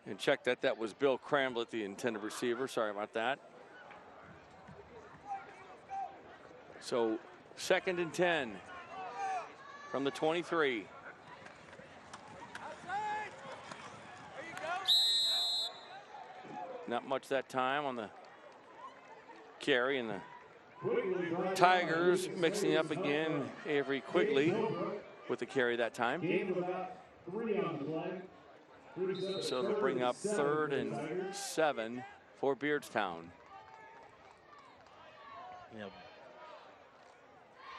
And check that was Bill Cramblett, the intended receiver. Sorry about that. So 2nd and 10 from the 23. Not much that time on the carry, and the Tigers mixing up again. Avery Quigley with the carry that time. So they'll bring up 3rd and 7 for Beardstown. You know,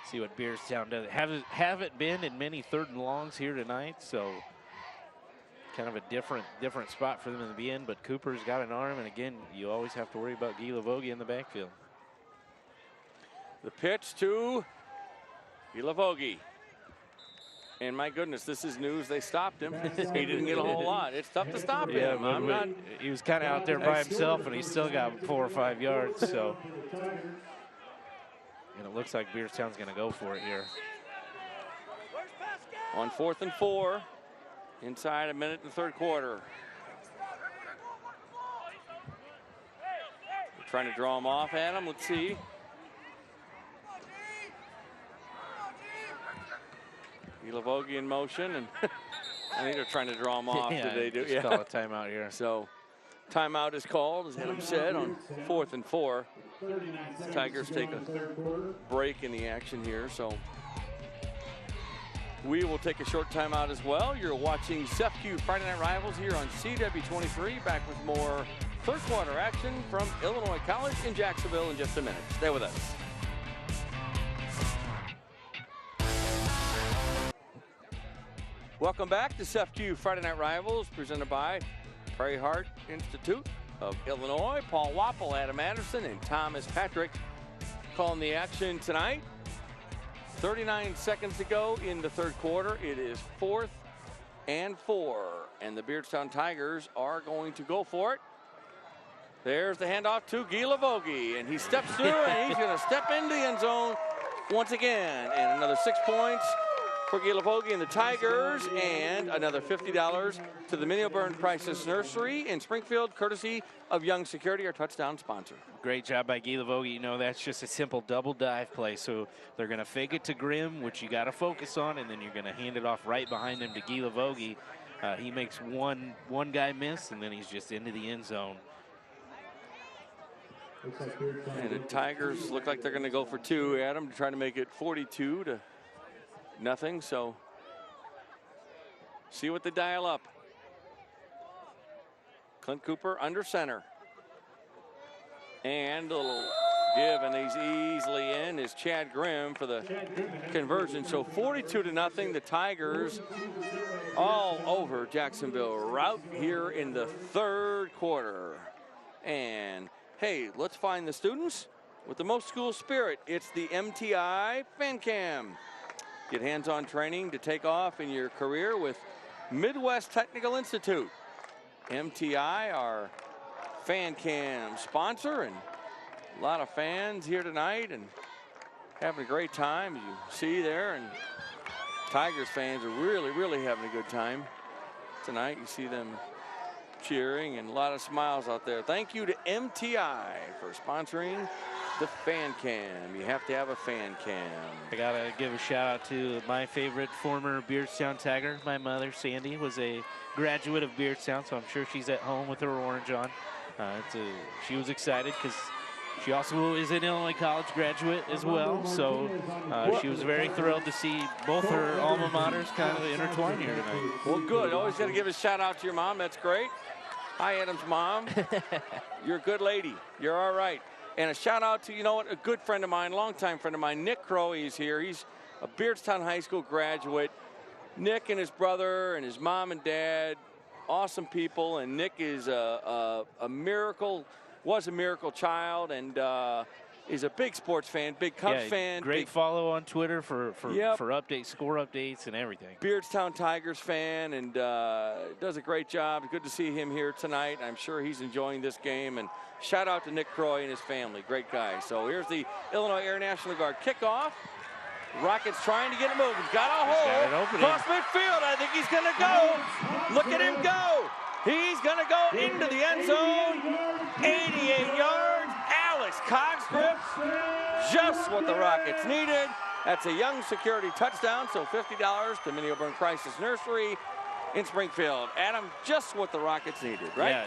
see what Beardstown does. Haven't been in many 3rd and longs here tonight, so kind of a different spot for them to be in. But Cooper's got an arm, and again, you always have to worry about Guy Lavogie in the backfield. The pitch to Guy Lavogie. And my goodness, this is news. They stopped him. He didn't get a whole lot. It's tough to stop him. He was kind of out there by himself, and he still got 4 or 5 yards. So, and it looks like Beardstown's going to go for it here. On 4th and 4, inside a minute in the third quarter. They're trying to draw him off, Adam. Let's see. Lavogie in motion, and I think they're trying to draw him off. Yeah, Did they do? Yeah. Call a timeout here. So timeout is called, as Adam said, on 4th and 4. Tigers take a break in the action here, so we will take a short timeout as well. You're watching SEFCU Friday Night Rivals here on CW23. Back with more first quarter action from Illinois College in Jacksonville in just a minute. Stay with us. Welcome back to SEFCU Friday Night Rivals, presented by Prairie Heart Institute of Illinois. Paul Wappel, Adam Anderson, and Thomas Patrick calling the action tonight. 39 seconds to go in the third quarter. It is 4th and 4, and the Beardstown Tigers are going to go for it. There's the handoff to Guy Lavogie, and he steps through, and he's going to step into the end zone once again, and another 6 points for Gila Vogie and the Tigers, and another $50 to the Minnie O'Byrne Crisis Nursery in Springfield, courtesy of Young Security, our touchdown sponsor. Great job by Gila Vogie. You know, that's just a simple double dive play. So they're going to fake it to Grimm, which you got to focus on, and then you're going to hand it off right behind him to Gila Vogie. He makes one guy miss, and then he's just into the end zone. And the Tigers look like they're going to go for 2, Adam, to try to make it 42-0. So see what they dial up. Clint Cooper under center. And a little give, and he's easily in, is Chad Grimm for the conversion. So 42-0, the Tigers all over Jacksonville Routt here in the 3rd quarter. And hey, let's find the students with the most school spirit. It's the MTI Fan Cam. Get hands-on training to take off in your career with Midwest Technical Institute. MTI, our Fan Cam sponsor, and a lot of fans here tonight and having a great time, as you see there. And Tigers fans are really having a good time tonight. You see them cheering and a lot of smiles out there. Thank you to MTI for sponsoring the Fan Cam. You have to have a Fan Cam. I gotta give a shout out to my favorite former Beardstown Tiger. My mother, Sandy, was a graduate of Beardstown, so I'm sure she's at home with her orange on. She was excited because she also is an Illinois College graduate as well, so she was very thrilled to see both her alma maters kind of intertwine here tonight. Well, good. Always got to give a shout out to your mom. That's great. Hi, Adam's mom. You're a good lady. You're all right. And a shout out to, you know what, a good friend of mine, longtime friend of mine, Nick Crowe. He's here. He's a Beardstown High School graduate. Nick and his brother and his mom and dad, awesome people. And Nick is a miracle, was a miracle child, and is a big sports fan, big Cubs fan. Great follow on Twitter for updates, score updates, and everything. Beardstown Tigers fan, and does a great job. Good to see him here tonight. I'm sure he's enjoying this game. And shout out to Nick Croy and his family. Great guy. So here's the Illinois Air National Guard kickoff. Rockets trying to get it moving. Got a hole. Cross midfield. I think he's going to go. Look at him go. He's going to go into the end zone. 88 yards. Alex Cogsgrip. Just what the Rockets needed. That's a Young Security touchdown. So $50 to Minnie O'Byrne Crisis Nursery in Springfield. Adam, just what the Rockets needed, right? Yeah.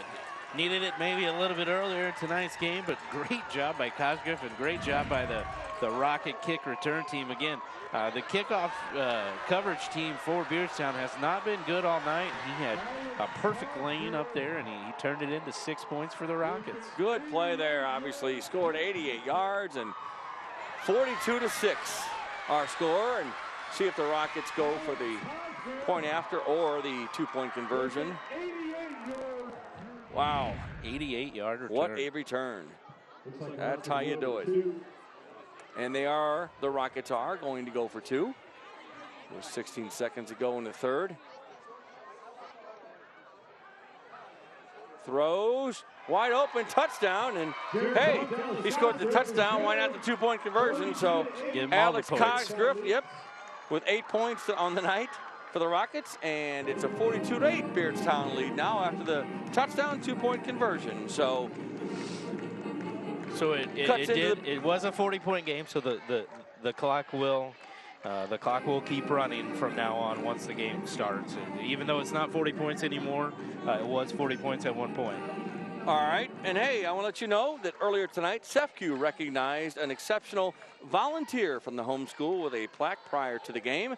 Needed it maybe a little bit earlier in tonight's game, but great job by Cosgriff and great job by the Rocket kick return team. Again, the kickoff coverage team for Beardstown has not been good all night. He had a perfect lane up there, and he turned it into 6 points for the Rockets. Good play there. Obviously, he scored 88 yards, and 42-6 our score. And see if the Rockets go for the point after or the 2-point conversion. Wow. 88-yard return. What a return. That's how you do it. And the Rockets are going to go for 2. There's 16 seconds to go in the 3rd. Throws, wide open, touchdown, and hey, he scored the touchdown. Why not the 2-point conversion? So Alex Cogsgriff, with 8 points on the night for the Rockets, and it's a 42-8 Beardstown lead now after the touchdown 2-point conversion. So it was a 40-point game, so the clock will keep running from now on once the game starts. And even though it's not 40 points anymore, it was 40 points at one point. All right, and hey, I want to let you know that earlier tonight, CEFCU recognized an exceptional volunteer from the home school with a plaque prior to the game.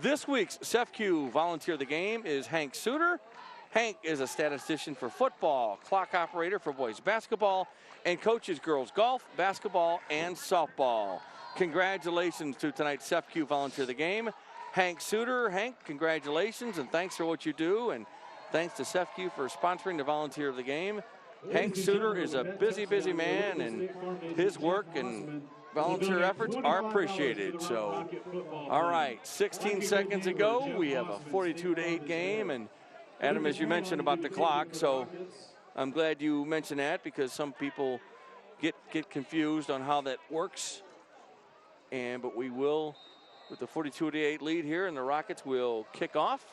This week's CEFCU volunteer of the game is Hank Suter. Hank is a statistician for football, clock operator for boys basketball, and coaches girls golf, basketball, and softball. Congratulations to tonight's CEFCU volunteer of the game, Hank Suter. Hank, congratulations, and thanks for what you do, and thanks to CEFCU for sponsoring the volunteer of the game. Hank Suter is a busy man, and his work and volunteer efforts are appreciated. So, all right, 16 seconds to go. We have a 42-8 game, and Adam, as you mentioned about the clock, so I'm glad you mentioned that because some people get confused on how that works. But we will with the 42-8 lead here, and the Rockets will kick off.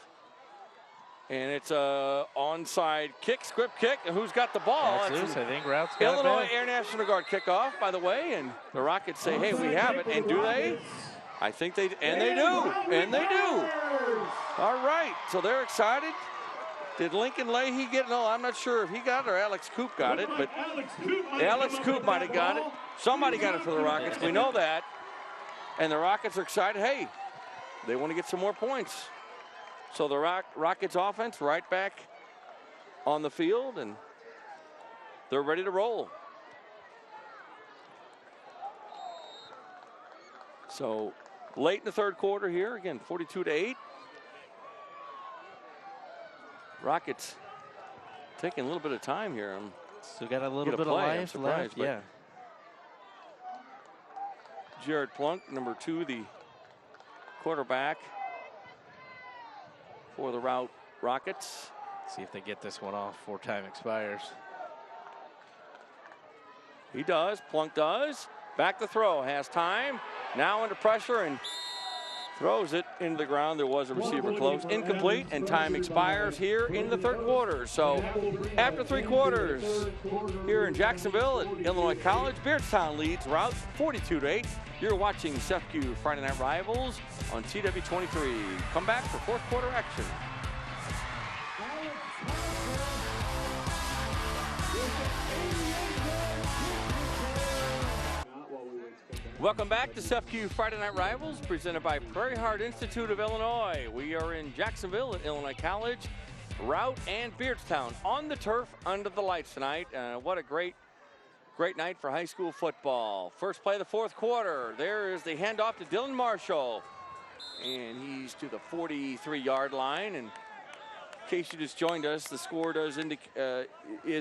And it's a onside kick, script kick. And who's got the ball? That's loose. I think Routt's got Illinois Air National Guard kickoff, by the way. And the Rockets say, hey, we have it. And do they? I think they do. And they do. All right. So they're excited. Did Lincoln Leahy get it? No, I'm not sure if he got it or Alex Coop got it. But Alex Coop might have got it. Somebody got it for the Rockets. We know that. And the Rockets are excited. Hey, they want to get some more points. So the Rockets offense right back on the field, and they're ready to roll. So late in the third quarter here, again, 42-8. Rockets taking a little bit of time here. Still got a little bit of life left, yeah. Jared Plunk, number 2, the quarterback for the Routt Rockets. See if they get this one off before time expires. He does. Plunk does. Back to throw. Has time. Now under pressure and throws it into the ground. There was a receiver close. Incomplete, and time expires here in the third quarter. So after 3 quarters here in Jacksonville at Illinois College, Beardstown leads Routt 42-8. You're watching SEFCU Friday Night Rivals on CW23. Come back for fourth quarter action. Welcome back to SEFCU Friday Night Rivals, presented by Prairie Heart Institute of Illinois. We are in Jacksonville at Illinois College. Routt and Beardstown on the turf under the lights tonight. What a great night for high school football. First play of the fourth quarter. There is the handoff to Dylan Marshall. And he's to the 43-yard line. And in case you just joined us, the score is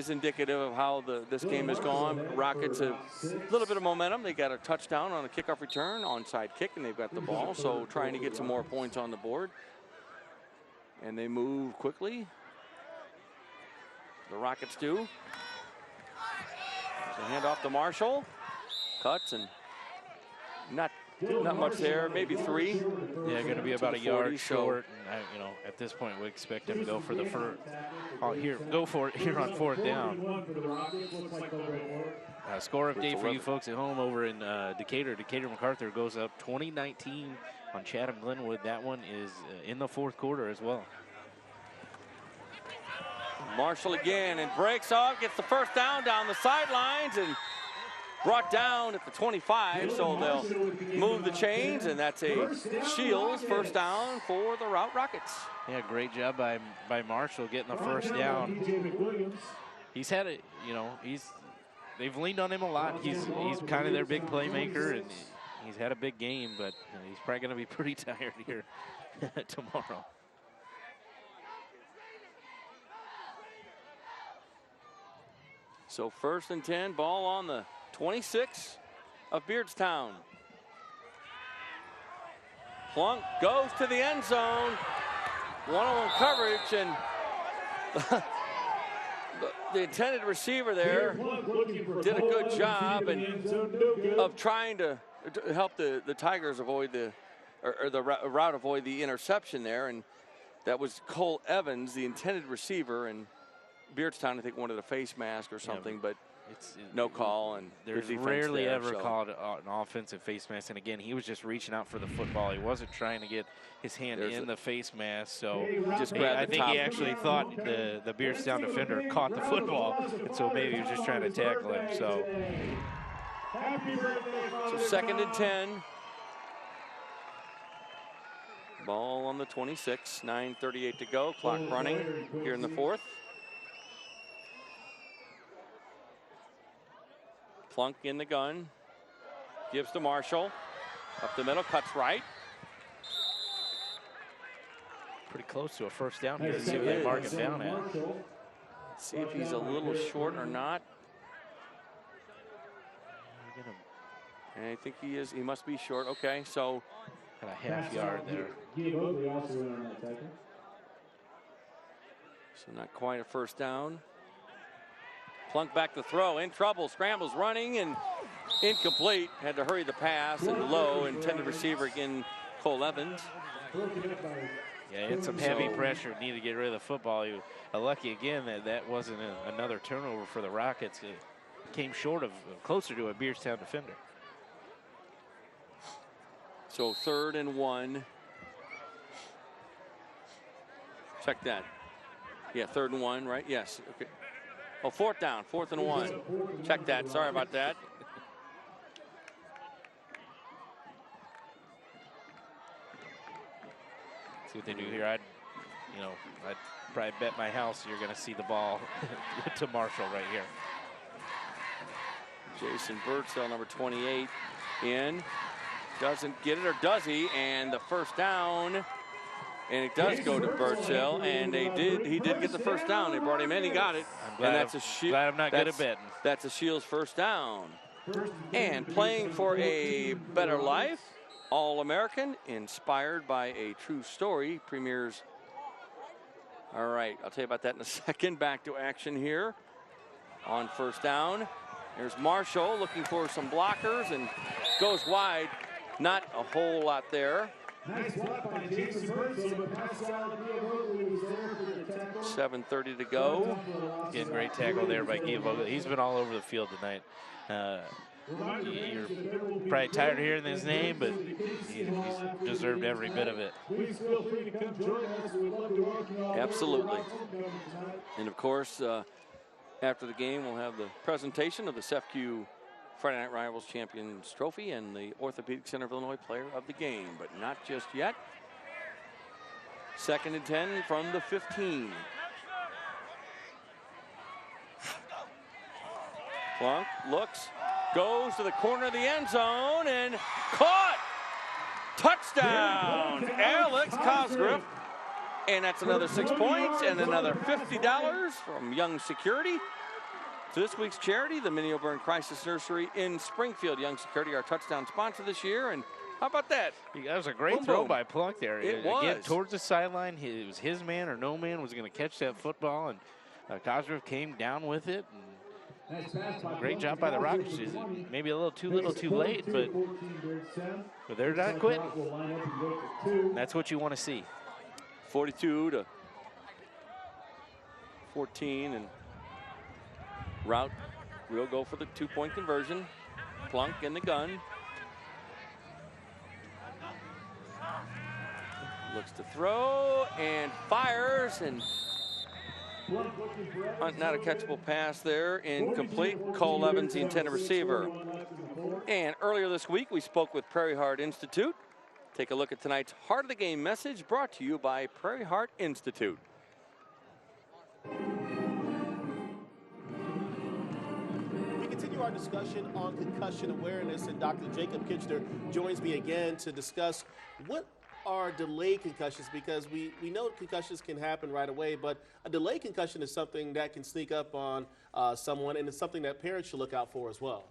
indicative of how this game has gone. Rockets a little bit of momentum. They got a touchdown on a kickoff return, onside kick, and they've got the ball. So trying to get some more points on the board. And they move quickly. The Rockets do. So hand off to Marshall. Cuts and not much there, maybe 3. Yeah, going to be about a yard short. And at this point, we expect him to go for the first. Go for it here on fourth down. Score update for you folks at home over in Decatur. Decatur MacArthur goes up 20-19 on Chatham Glenwood. That one is in the fourth quarter as well. Marshall again and breaks off, gets the first down the sidelines and brought down at the 25, so they'll move the chains, and that's a Shields first down for the Routt Rockets. Yeah, great job by Marshall getting the first down. He's had it, they've leaned on him a lot. He's kind of their big playmaker, and he's had a big game, but he's probably going to be pretty tired here tomorrow. So 1st and 10, ball on the 26 of Beardstown. Plunk goes to the end zone. One-on-one coverage, and the intended receiver there did a good job of trying to help the Tigers avoid the Routt avoid the interception there, and that was Cole Evans, the intended receiver, and Beardstown, I think, wanted a face mask or something, but it's no call. And there's rarely ever called an offensive face mask. And again, he was just reaching out for the football. He wasn't trying to get his hand in the face mask. So I think he actually thought the Beardstown defender caught the football, and so maybe he was just trying to tackle him. So 2nd and 10. Ball on the 26. 9:38 to go. Clock running here in the fourth. Plunk in the gun, gives to Marshall, up the middle, cuts right. Pretty close to a first down here. See what they mark him down at. See if he's a little short or not. And I think he is. He must be short. Okay, so got a half yard there. So not quite a first down. Plunk back to throw, in trouble, scrambles, running, and incomplete. Had to hurry the pass, and low, intended receiver again, Cole Evans. Yeah, it's some heavy pressure. Need to get rid of the football. You are lucky again that wasn't another turnover for the Rockets. It came short of closer to a Beardstown defender. So 3rd and 1. Check that. Yeah, 3rd and 1, right? Yes. Okay. Oh, 4th down. 4th and 1. Check that. Sorry about that. See what they do here. I'd probably bet my house you're going to see the ball to Marshall right here. Jason Birdsell, number 28, in. Doesn't get it, or does he? And the first down. And it does go to Birdsell, and he did get the first down. They brought him in, he got it. Glad I'm not good at betting. That's a Shields first down. And playing for a better life, All-American, inspired by a true story, premieres. All right, I'll tell you about that in a second. Back to action here on first down. There's Marshall looking for some blockers and goes wide. Not a whole lot there. 7:30 to go. Again, great tackle there by Guillermo. He's been all over the field tonight. You're probably tired of hearing his name, but he's deserved every bit of it. Absolutely. And of course, after the game, we'll have the presentation of the SEFCU Friday Night Rivals Champions Trophy and the Orthopedic Center of Illinois Player of the Game, but not just yet. 2nd and 10 from the 15. Plunk looks, goes to the corner of the end zone, and caught! Touchdown, Alex Cosgrove. And that's another 6 points and another $50 from Young Security. To this week's charity, the Minnie O'Byrne Crisis Nursery in Springfield. Young Security, our touchdown sponsor this year. And how about that? That was a great throw by Plunk there. It was. Again, towards the sideline. It was his man or no man was going to catch that football. And Cosgrove came down with it. And great job by the Rockets. Maybe a little too little too late, but they're not quitting. That's what you want to see. 42 to 14, and Routt will go for the 2-point conversion. Plunk in the gun. Looks to throw and fires, and not a catchable pass there. Incomplete. Cole Evans, the intended receiver. And earlier this week, we spoke with Prairie Heart Institute. Take a look at tonight's Heart of the Game message brought to you by Prairie Heart Institute. We continue our discussion on concussion awareness, and Dr. Jacob Kitchener joins me again to discuss what are delayed concussions, because we know concussions can happen right away, but a delayed concussion is something that can sneak up on someone, and it's something that parents should look out for as well.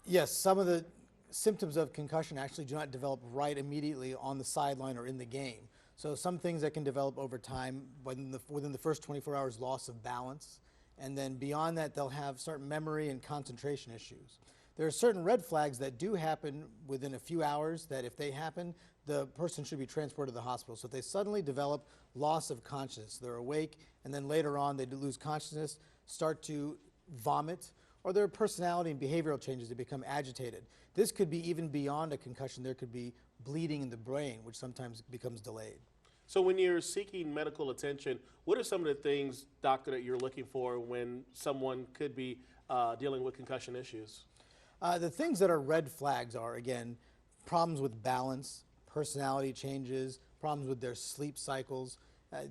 Yes, some of the symptoms of concussion actually do not develop right immediately on the sideline or in the game. So some things that can develop over time, within the first 24 hours, loss of balance, and then beyond that they'll have certain memory and concentration issues. There are certain red flags that do happen within a few hours that if they happen, the person should be transported to the hospital. So if they suddenly develop loss of consciousness, they're awake, and then later on they lose consciousness, start to vomit, or their personality and behavioral changes, they become agitated. This could be even beyond a concussion. There could be bleeding in the brain, which sometimes becomes delayed. So when you're seeking medical attention, what are some of the things, doctor, that you're looking for when someone could be dealing with concussion issues? The things that are red flags are, again, problems with balance, personality changes, problems with their sleep cycles.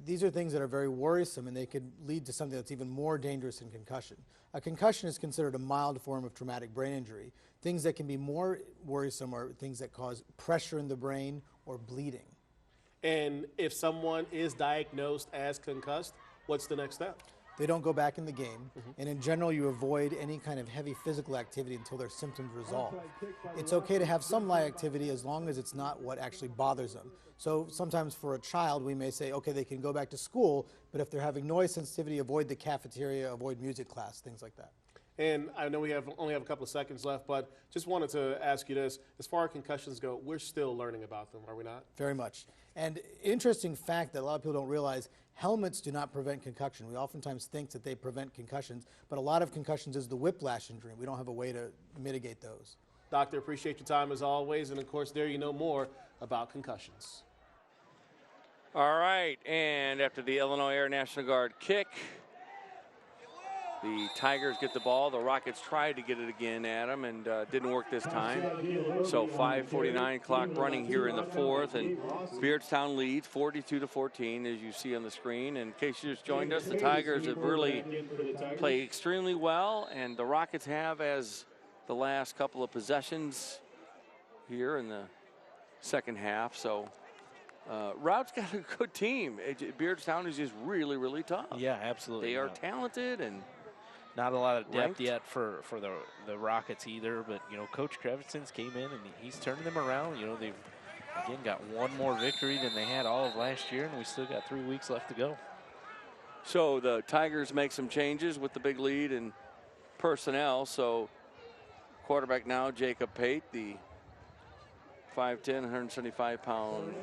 These are things that are very worrisome, and they could lead to something that's even more dangerous than concussion. A concussion is considered a mild form of traumatic brain injury. Things that can be more worrisome are things that cause pressure in the brain or bleeding. And if someone is diagnosed as concussed, what's the next step? They don't go back in the game, and in general you avoid any kind of heavy physical activity until their symptoms resolve. It's okay to have some light activity as long as it's not what actually bothers them. So sometimes for a child we may say, okay, they can go back to school, but if they're having noise sensitivity, avoid the cafeteria, avoid music class, things like that. And I know we only have a couple of seconds left, but just wanted to ask you this. As far as concussions go, we're still learning about them, are we not? Very much. And interesting fact that a lot of people don't realize, helmets do not prevent concussion. We oftentimes think that they prevent concussions, but a lot of concussions is the whiplash injury. We don't have a way to mitigate those. Doctor, appreciate your time as always. And, of course, there you know more about concussions. All right, and after the Illinois Air National Guard kick, the Tigers get the ball. The Rockets tried to get it again, Adam, and didn't work this time. So 5:49 clock running here in the fourth, and Beardstown leads 42-14, as you see on the screen. And in case you just joined us, the Tigers have really played extremely well, and the Rockets have as the last couple of possessions here in the second half. So Routt's got a good team. Beardstown is just really, really tough. Yeah, absolutely. They are talented and not a lot of depth ranked yet for the Rockets either. But, you know, Coach Krevitzon's came in and he's turning them around. You know, they've, again, got one more victory than they had all of last year, and we still got 3 weeks left to go. So the Tigers make some changes with the big lead in personnel. So quarterback now, Jacob Pate, the 5'10", 175-pound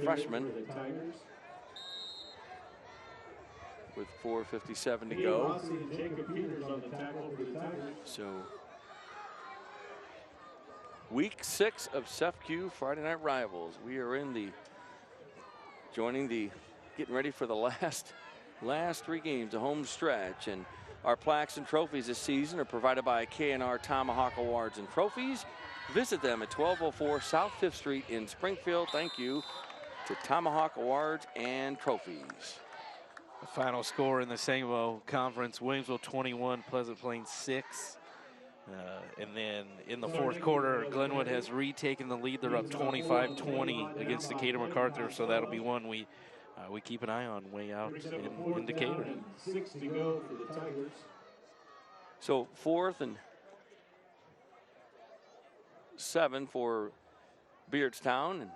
freshman, with 4:57 to go. So week 6 of SEFCU Friday Night Rivals. We are in the getting ready for the last 3 games, the home stretch. And our plaques and trophies this season are provided by K&R Tomahawk Awards and Trophies. Visit them at 1204 South 5th Street in Springfield. Thank you to Tomahawk Awards and Trophies. The final score in the Sangamo Conference, Williamsville 21, Pleasant Plains 6. And then in the fourth quarter, Glenwood has retaken the lead. They're up 25-20 against Decatur MacArthur, so that'll be one we keep an eye on way out in Decatur. 6 to go for the Tigers. So 4th and 7 for Beardstown, and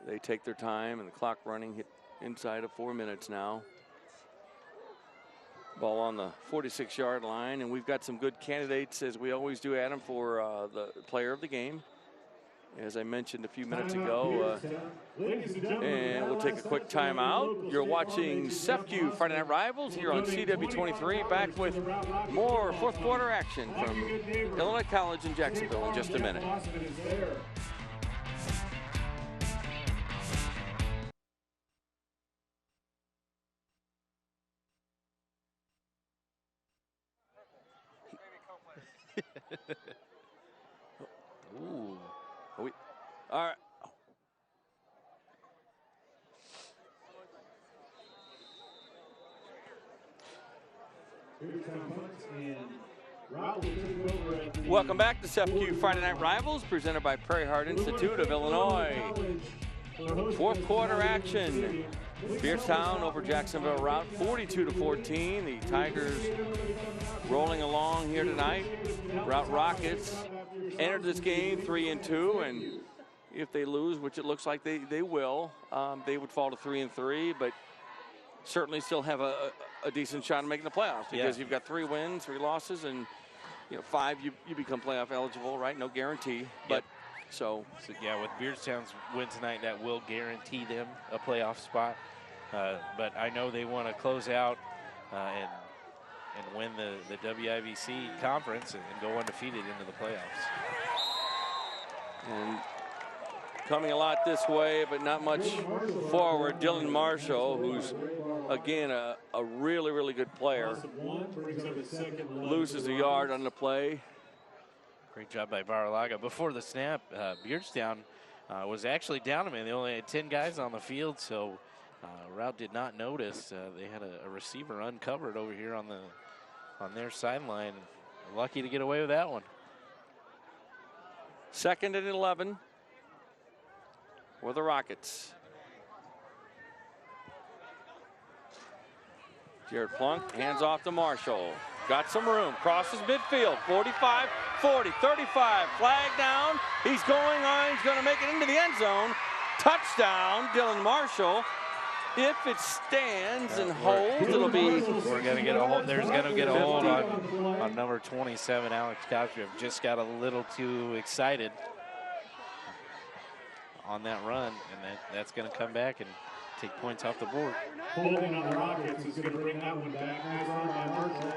they take their time, and the clock running hit inside of 4 minutes now. Ball on the 46-yard line, and we've got some good candidates, as we always do, Adam, for the player of the game. As I mentioned a few minutes ago, and we'll take a quick timeout. You're watching SEFCU Friday Night Rivals here on CW23. Back with more fourth quarter action from Illinois College in Jacksonville in just a minute. Ooh. All right. Welcome back to SEFCU Friday Night Rivals, presented by Prairie Heart Institute of Illinois. Fourth quarter action. Beardstown over Jacksonville Routt, 42-14. The Tigers rolling along here tonight. Routt Rockets entered this game 3-2, and if they lose, which it looks like they will, they would fall to 3-3, but certainly still have a decent shot at making the playoffs, because you've got 3 wins, 3 losses, and 5 you become playoff eligible, right? No guarantee, but so yeah, with Beardstown's win tonight, that will guarantee them a playoff spot. But I know they want to close out and win the WIVC conference and go undefeated into the playoffs. And coming a lot this way, but not much forward, Dylan Marshall, who's, again, a really, really good player. Loses a yard on the play. Great job by Baralaga. Before the snap, Beardstown was actually down a man. They only had 10 guys on the field, so Routt did not notice. They had a receiver uncovered over here on their sideline. Lucky to get away with that one. 2nd and 11 for the Rockets. Jared Plunk hands off to Marshall. Got some room, crosses midfield, 45, 40, 35, flag down. He's going on, he's gonna make it into the end zone. Touchdown, Dylan Marshall. If it stands and holds, it'll be. We're going to get a hold. There's going to get a hold on number 27, Alex Kopchev. Just got a little too excited on that run, and that's going to come back and take points off the board. Holding on the Rockets is going to bring that one back. Nice run by Marshall.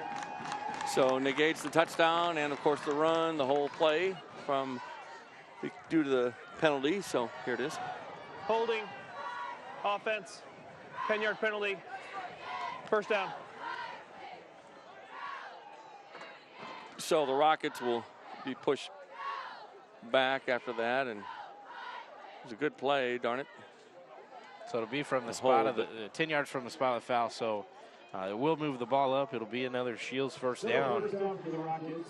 So negates the touchdown and, of course, the run, the whole play from due to the penalty. So here it is. Holding, offense, 10-yard penalty, first down. So the Rockets will be pushed back after that, and it was a good play, darn it. So it'll be from the spot of the 10 yards from the spot of the foul. So it will move the ball up. It'll be another Shields first down.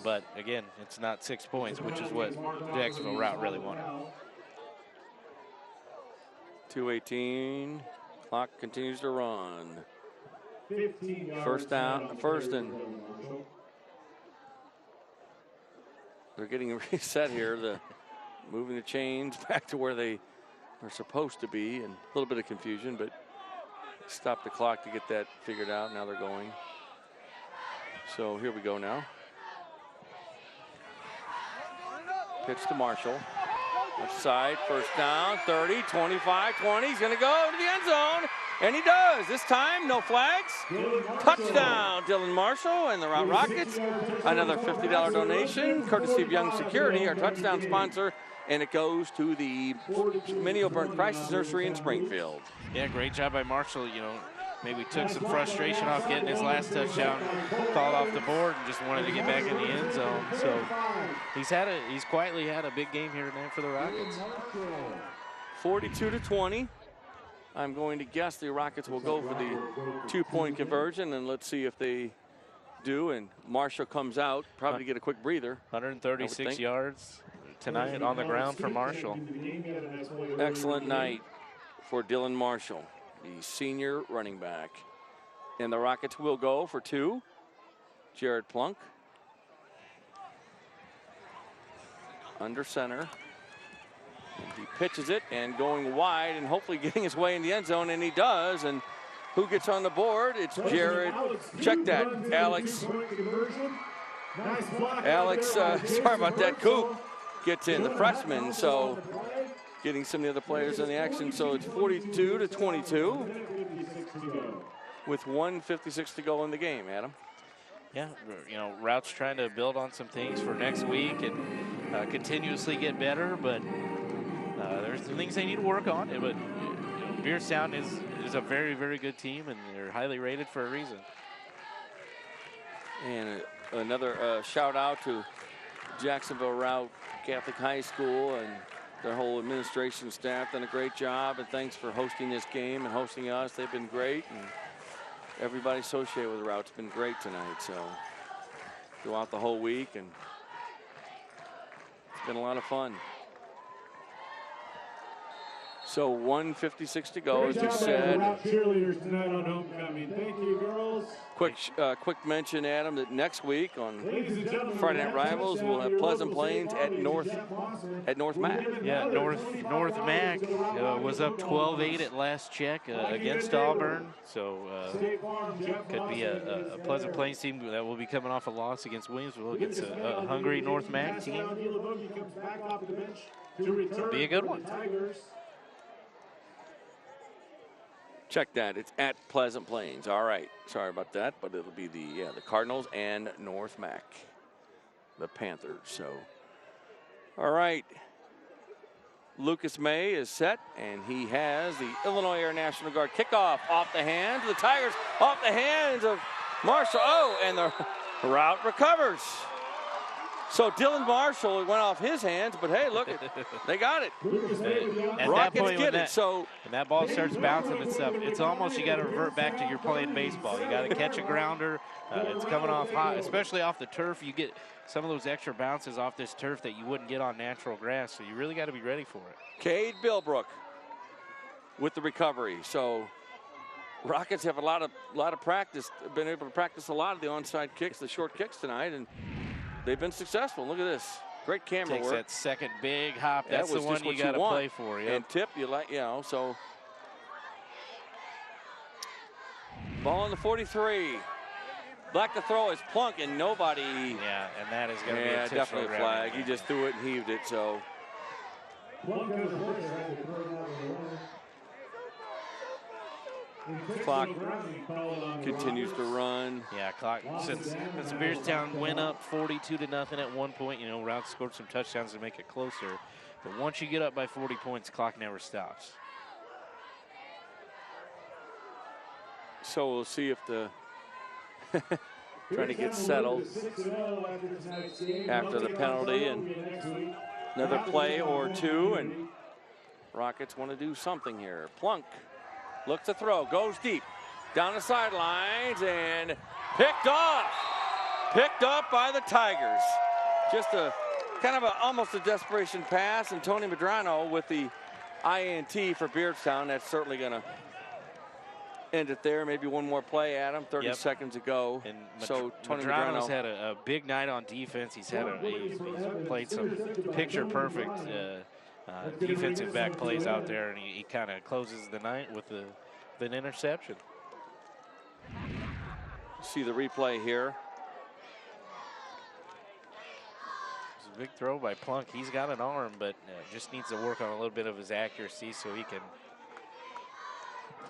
But again, it's not 6 points, which is what Jacksonville Routt really wanted. 2:18. Clock continues to run. First down, first and. They're getting reset here. Moving the chains back to where they are supposed to be, and a little bit of confusion, but stop the clock to get that figured out. Now they're going. So here we go now. Pitch to Marshall. Left side, first down, 30, 25, 20. He's going to go to the end zone, and he does. This time, no flags. Touchdown, Dylan Marshall and the Routt Rockets. Another $50 donation, courtesy of Young Security, our touchdown sponsor, and it goes to the Minio Burnt Prices Nursery in Springfield. Yeah, great job by Marshall. You know, maybe took some frustration off getting his last touchdown, called off the board, and just wanted to get back in the end zone. So he's quietly had a big game here tonight for the Rockets. 42-20. I'm going to guess the Rockets will go for the 2-point conversion, and let's see if they do. And Marshall comes out, probably to get a quick breather. 136 yards tonight on the ground for Marshall. Excellent night for Dylan Marshall, the senior running back. And the Rockets will go for 2. Jared Plunk under center. And he pitches it and going wide and hopefully getting his way in the end zone, and he does. And who gets on the board? It's Jared. Check that, Alex. Sorry about that. Coop gets in, the freshman. So getting some of the other players in the action. So it's 42-22 with 1:56 to go in the game, Adam. Yeah, you know, Rout's trying to build on some things for next week and continuously get better, but there's some things they need to work on. But Beardstown is a very, very good team, and they're highly rated for a reason. And another shout out to Jacksonville Routt Catholic High School and their whole administration staff. Done a great job, and thanks for hosting this game and hosting us. They've been great, and everybody associated with Rout's been great tonight. So throughout the whole week, and it's been a lot of fun. So 1:56 to go, as you said. Cheerleaders tonight on homecoming. Thank you, girls. Quick mention, Adam, that next week on Friday Night Rivals we'll have Pleasant Plains at North Mac. Yeah, North Mac was up 12-8 at last check against Auburn, so could be a Pleasant Plains team that will be coming off a loss against Williamsville against a hungry North Mac team. It'll be a good one. Check that. It's at Pleasant Plains. All right. Sorry about that, but it'll be the Cardinals and North Mac, the Panthers. So, all right. Lucas May is set, and he has the Illinois Air National Guard kickoff off the hands of the Tigers, off the hands of Marshall. Oh, and the Routt recovers. So Dylan Marshall went off his hands, but hey, look, they got it. At Rockets that point, get it. So when that ball starts bouncing and stuff, it's almost you got to revert back to your playing baseball. You got to catch a grounder. It's coming off hot, especially off the turf. You get some of those extra bounces off this turf that you wouldn't get on natural grass. So you really got to be ready for it. Cade Bilbrook with the recovery. So Rockets have a lot of practice. Been able to practice a lot of the onside kicks, the short kicks tonight, and they've been successful. Look at this. Great camera Takes work. that second big hop. That's the one you got to play for. Yep. And tip, you know, so Ball on the 43. Back to throw is Plunk, and nobody. Yeah, and that is going to be a definitely a flag. He just threw it and heaved it, so. Clock continues to run. Yeah, clock. Since Beardstown went up 42-0 at one point, you know, Routt scored some touchdowns to make it closer. But once you get up by 40 points, clock never stops. So we'll see if the trying to get settled after the penalty and another play or two, and Rockets want to do something here. Plunk looks to throw, goes deep, down the sidelines, and picked off. Picked up by the Tigers. Just a kind of almost a desperation pass, and Tony Medrano with the INT for Beardstown. That's certainly going to end it there. Maybe one more play, Adam. 30 seconds ago. And so Tony Medrano's Medrano had a big night on defense. He's played some picture-perfect defensive back plays out there, and he kind of closes the night with an interception. See the replay here. It's a big throw by Plunk. He's got an arm, but just needs to work on a little bit of his accuracy so he can.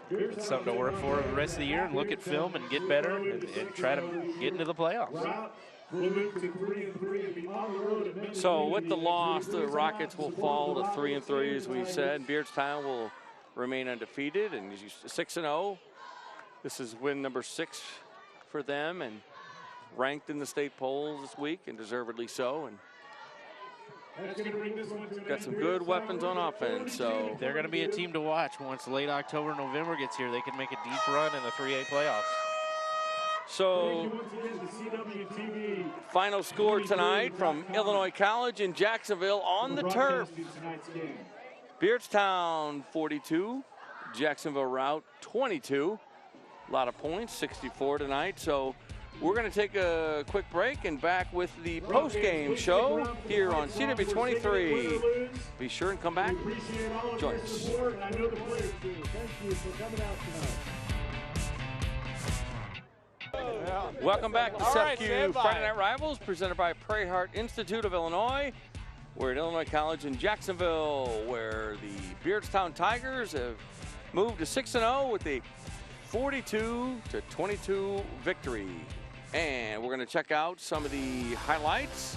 It's something to work for the rest of the year and look at film and get better and try to get into the playoffs. So with the loss, the Rockets will fall to 3-3, as we said. Beardstown will remain undefeated and 6-0. This is win number 6 for them and ranked in the state polls this week, and deservedly so. And got some good weapons on offense, so they're going to be a team to watch once late October, November gets here. They can make a deep run in the 3A playoffs. So, final score tonight from Illinois College in Jacksonville on the turf. Beardstown 42, Jacksonville Routt 22. A lot of points, 64 tonight. So we're going to take a quick break and back with the post-game show here on CW23. Be sure and come back. Join us. Welcome back to SFQ Friday Night Rivals, presented by Prairie Heart Institute of Illinois. We're at Illinois College in Jacksonville, where the Beardstown Tigers have moved to 6-0 with a 42-22 victory. And we're going to check out some of the highlights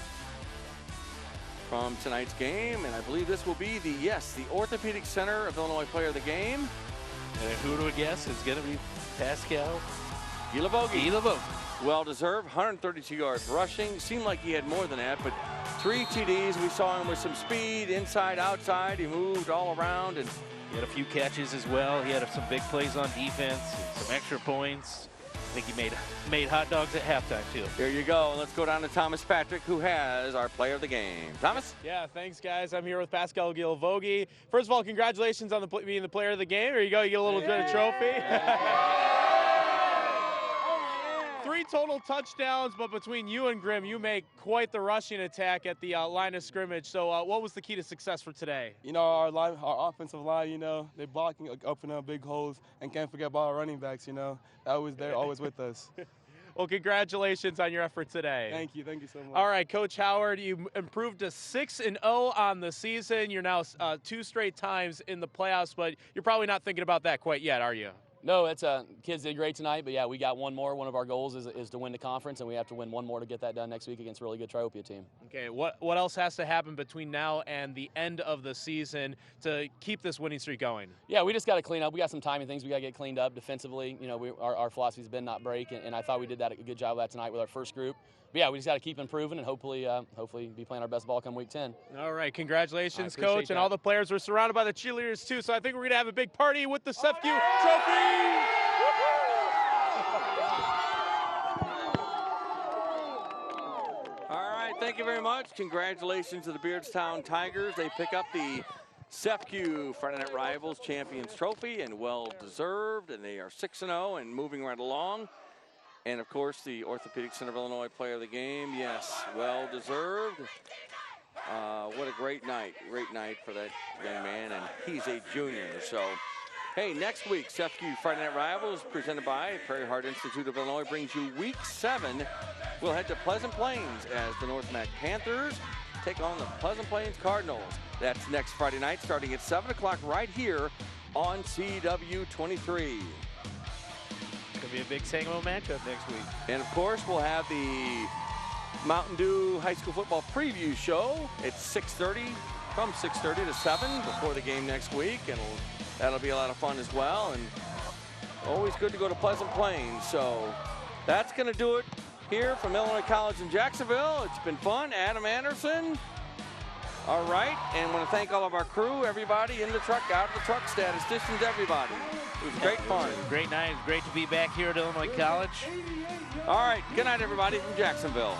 from tonight's game. And I believe this will be the Orthopedic Center of Illinois Player of the Game. And who do we guess is going to be Pascal Gilavogi. Well deserved, 132 yards rushing. Seemed like he had more than that, but 3 TDs. We saw him with some speed, inside, outside. He moved all around, and he had a few catches as well. He had some big plays on defense, some extra points. I think he made hot dogs at halftime too. Here you go. Let's go down to Thomas Patrick, who has our player of the game. Thomas? Yeah, thanks, guys. I'm here with Pascal Gilavogi. First of all, congratulations on being the player of the game. Here you go. You get a little bit of trophy. 3 total touchdowns, but between you and Grimm, you make quite the rushing attack at the line of scrimmage. So what was the key to success for today? You know, our offensive line, you know, they're blocking, opening up big holes, and can't forget about our running backs, you know. They're always with us. Well, congratulations on your effort today. Thank you so much. All right, Coach Howard, you improved to 6-0 on the season. You're now 2 straight times in the playoffs, but you're probably not thinking about that quite yet, are you? No, it's kids did great tonight, but yeah, we got one more. One of our goals is to win the conference, and we have to win one more to get that done next week against a really good Triopia team. Okay, what else has to happen between now and the end of the season to keep this winning streak going? Yeah, we just got to clean up. We got some timing things we got to get cleaned up defensively. You know, our philosophy's been not break, and I thought we did that a good job of that tonight with our first group. But yeah, we just got to keep improving and hopefully be playing our best ball come week 10. All right, congratulations, Coach, and all the players were surrounded by the cheerleaders too. So I think we're gonna have a big party with the SFQ trophy. All right, thank you very much. Congratulations to the Beardstown Tigers. They pick up the SFQ Friday Night Rivals Champions Trophy, and well deserved. And they are 6-0 and moving right along. And, of course, the Orthopedic Center of Illinois Player of the Game, yes, well-deserved. What a great night for that young man, and he's a junior. So, Hey, next week, SFQ Friday Night Rivals, presented by Prairie Heart Institute of Illinois, brings you Week 7. We'll head to Pleasant Plains as the North Mac Panthers take on the Pleasant Plains Cardinals. That's next Friday night, starting at 7 o'clock right here on CW23. Could be a big Sangamo matchup next week. And, of course, we'll have the Mountain Dew High School Football Preview Show at 6:30, from 6:30 to 7 before the game next week, and that'll be a lot of fun as well. And always good to go to Pleasant Plains. So that's going to do it here from Illinois College in Jacksonville. It's been fun. Adam Anderson. All right, and I want to thank all of our crew, everybody in the truck, out of the truck, statisticians, everybody. It was great fun. Great night. Great to be back here at Illinois College. All right, good night, everybody from Jacksonville.